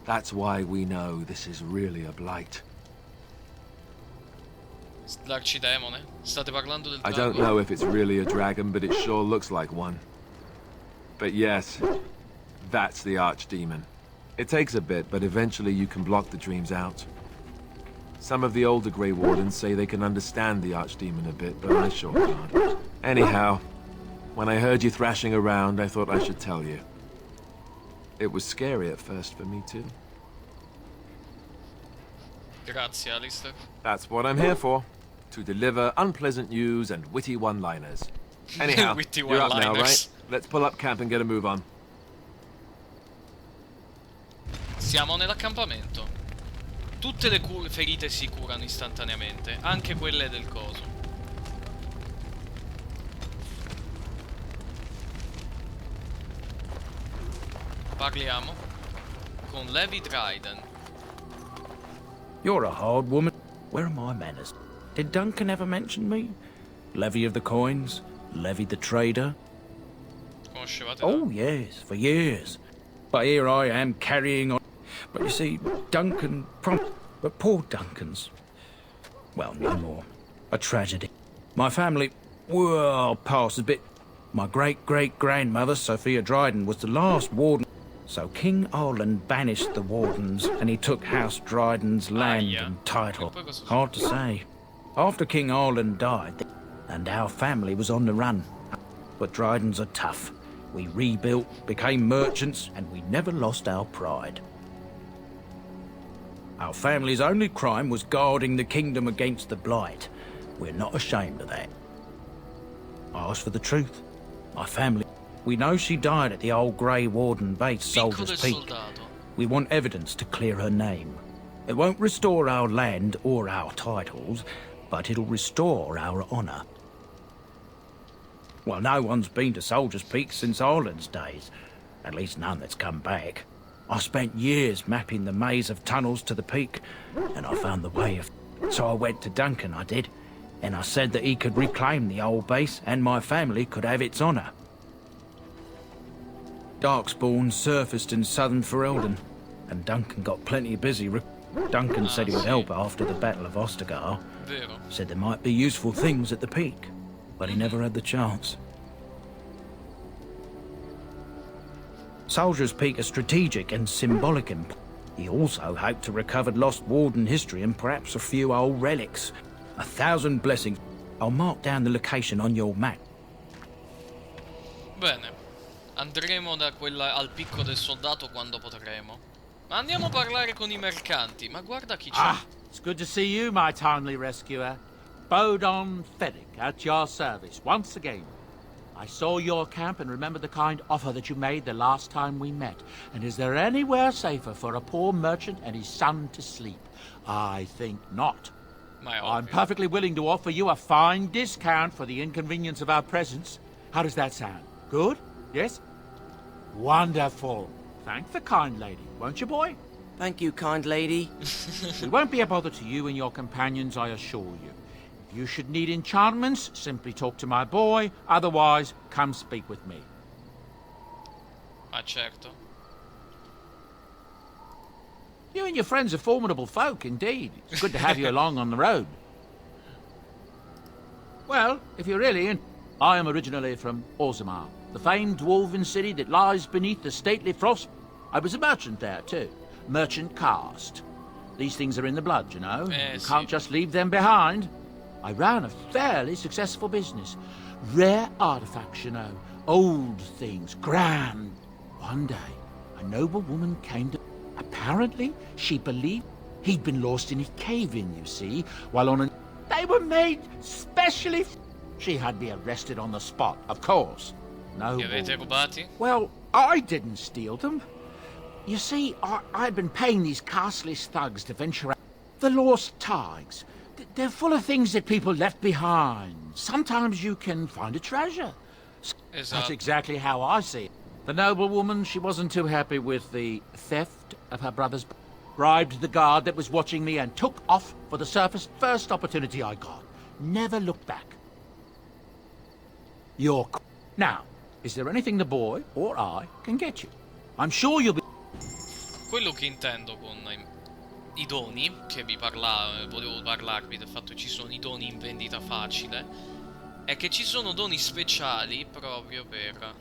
That's why we know this is really a blight. L'arcidemone? State parlando del I drago? don't know if it's really a dragon, but it sure looks like one. But yes, that's the Archdemon. It takes a bit, but eventually you can block the dreams out. Some of the older Grey Wardens say they can understand the Archdemon a bit, but I sure can't. Anyhow, when I heard you thrashing around, I thought I should tell you. It was scary at first for me too. Grazie, Alistair. That's what I'm here for. To deliver unpleasant news and witty one-liners. Anyhow, Witty you're up now, one-liners. right? Let's pull up camp and get a move on. Siamo nell'accampamento. Tutte le ferite si curano istantaneamente, anche quelle del coso. parliamo con Levi Dryden. You're a hard woman. Where are my manners? Did Duncan ever mention me? Levy of the coins? Levy the trader? Conoscevate? Oh, yes, for years. But here I am carrying on. But you see, Duncan but poor Duncan's, well, no more. A tragedy. My family, well, past a bit. My great-great-grandmother, Sophia Dryden, was the last warden. So King Arland banished the wardens, and he took House Dryden's land and title. Hard to say. After King Arland died, and our family was on the run. But Drydens are tough. We rebuilt, became merchants, and we never lost our pride. Our family's only crime was guarding the kingdom against the Blight. We're not ashamed of that. I ask for the truth. My family, we know she died at the old Grey Warden base, Soldier's Peak. We want evidence to clear her name. It won't restore our land or our titles, but it'll restore our honour. Well, no one's been to Soldier's Peak since Ireland's days. At least none that's come back. I spent years mapping the maze of tunnels to the peak, and I found the way of... So I went to Duncan, I did, and I said that he could reclaim the old base and my family could have its honour. Darkspawn surfaced in southern Ferelden, and Duncan got plenty busy. Duncan said he would help after the Battle of Ostergar. Said there might be useful things at the peak, but he never had the chance. Soldier's Peak is strategic and symbolic. He also hoped to recover lost Warden history and perhaps a few old relics. 1,000 blessings. I'll mark down the location on your map. Bene. Andremo da quella al picco del soldato quando potremo. Ma andiamo a parlare con I mercanti. Ma guarda chi c'è. Ah, it's good to see you, my timely rescuer. Bodon Fennick, at your service, once again. I saw your camp and remember the kind offer that you made the last time we met. And is there anywhere safer for a poor merchant and his son to sleep? I think not. I'm perfectly willing to offer you a fine discount for the inconvenience of our presence. How does that sound? Good? Yes? Wonderful. Thank the kind lady, won't you, boy? Thank you, kind lady. We won't be a bother to you and your companions, I assure you. If you should need enchantments, simply talk to my boy. Otherwise, come speak with me. Ma certo. You and your friends are formidable folk, indeed. It's good to have you along on the road. Well, if you're really in... I am originally from Orzammar, the famed dwarven city that lies beneath the stately frost. I was a merchant there, too. Merchant caste. These things are in the blood, you know. You can't just leave them behind. I ran a fairly successful business. Rare artifacts, you know. Old things, grand. One day, a noble woman came to... Apparently, she believed he'd been lost in a cave-in, you see, while on a... They were made specially... She had me arrested on the spot, of course. No. Li avete rubati? Well, I didn't steal them. You see, I'd been paying these castless thugs to venture out. The lost tags. They're full of things that people left behind. Sometimes you can find a treasure. That's exactly how I see it. The noblewoman, she wasn't too happy with the theft of her brother's... Bribed the guard that was watching me and took off for the surface first opportunity I got. Never looked back. Now, is there anything the boy or I can get you? I'm sure you'll be... Quello che intendo con i doni, che volevo parlarvi del fatto che ci sono i doni in vendita facile, è che ci sono doni speciali proprio per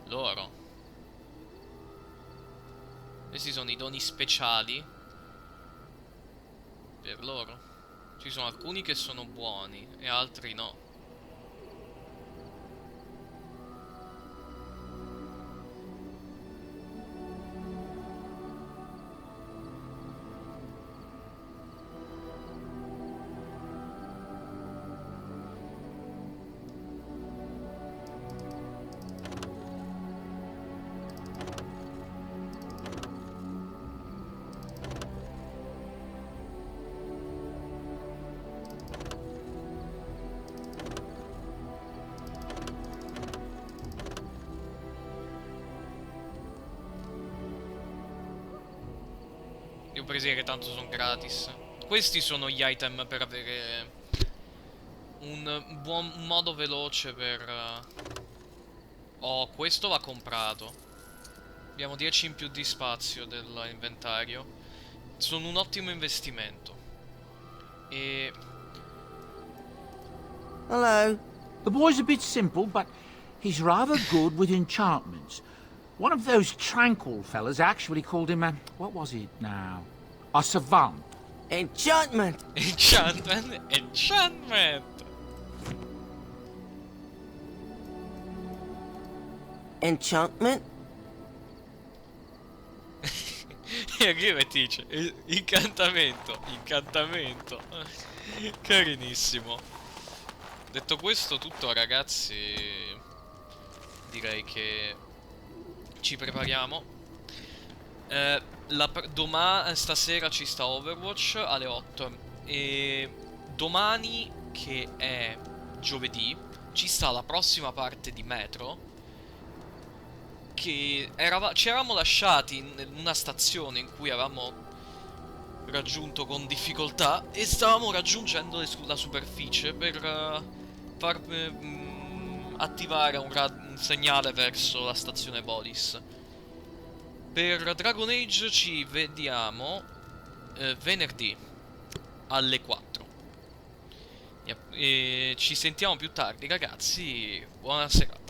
loro. Questi sono i doni speciali per loro. Ci sono alcuni che sono buoni e altri no. presi che tanto sono gratis. Questi sono gli item per avere un modo veloce per... Oh, questo va comprato. Abbiamo 10 in più di spazio dell'inventario. Sono un ottimo investimento. E... Hello. The boy's a bit simple, but he's rather good with enchantments. One of those tranquil fellas actually called him a... what was it now? A savant. Enchantment! Enchantment! Enchantment! Enchantment? E arriva e ti dice incantamento, incantamento. Carinissimo. Detto questo tutto, ragazzi, direi che ci prepariamo. Stasera ci sta Overwatch alle 8 e domani, che è giovedì, ci sta la prossima parte di Metro, che ci eravamo lasciati in una stazione in cui avevamo raggiunto con difficoltà e stavamo raggiungendo la superficie per attivare un segnale verso la stazione Bolis. Per Dragon Age ci vediamo venerdì alle 4 e ci sentiamo più tardi, ragazzi. Buonasera.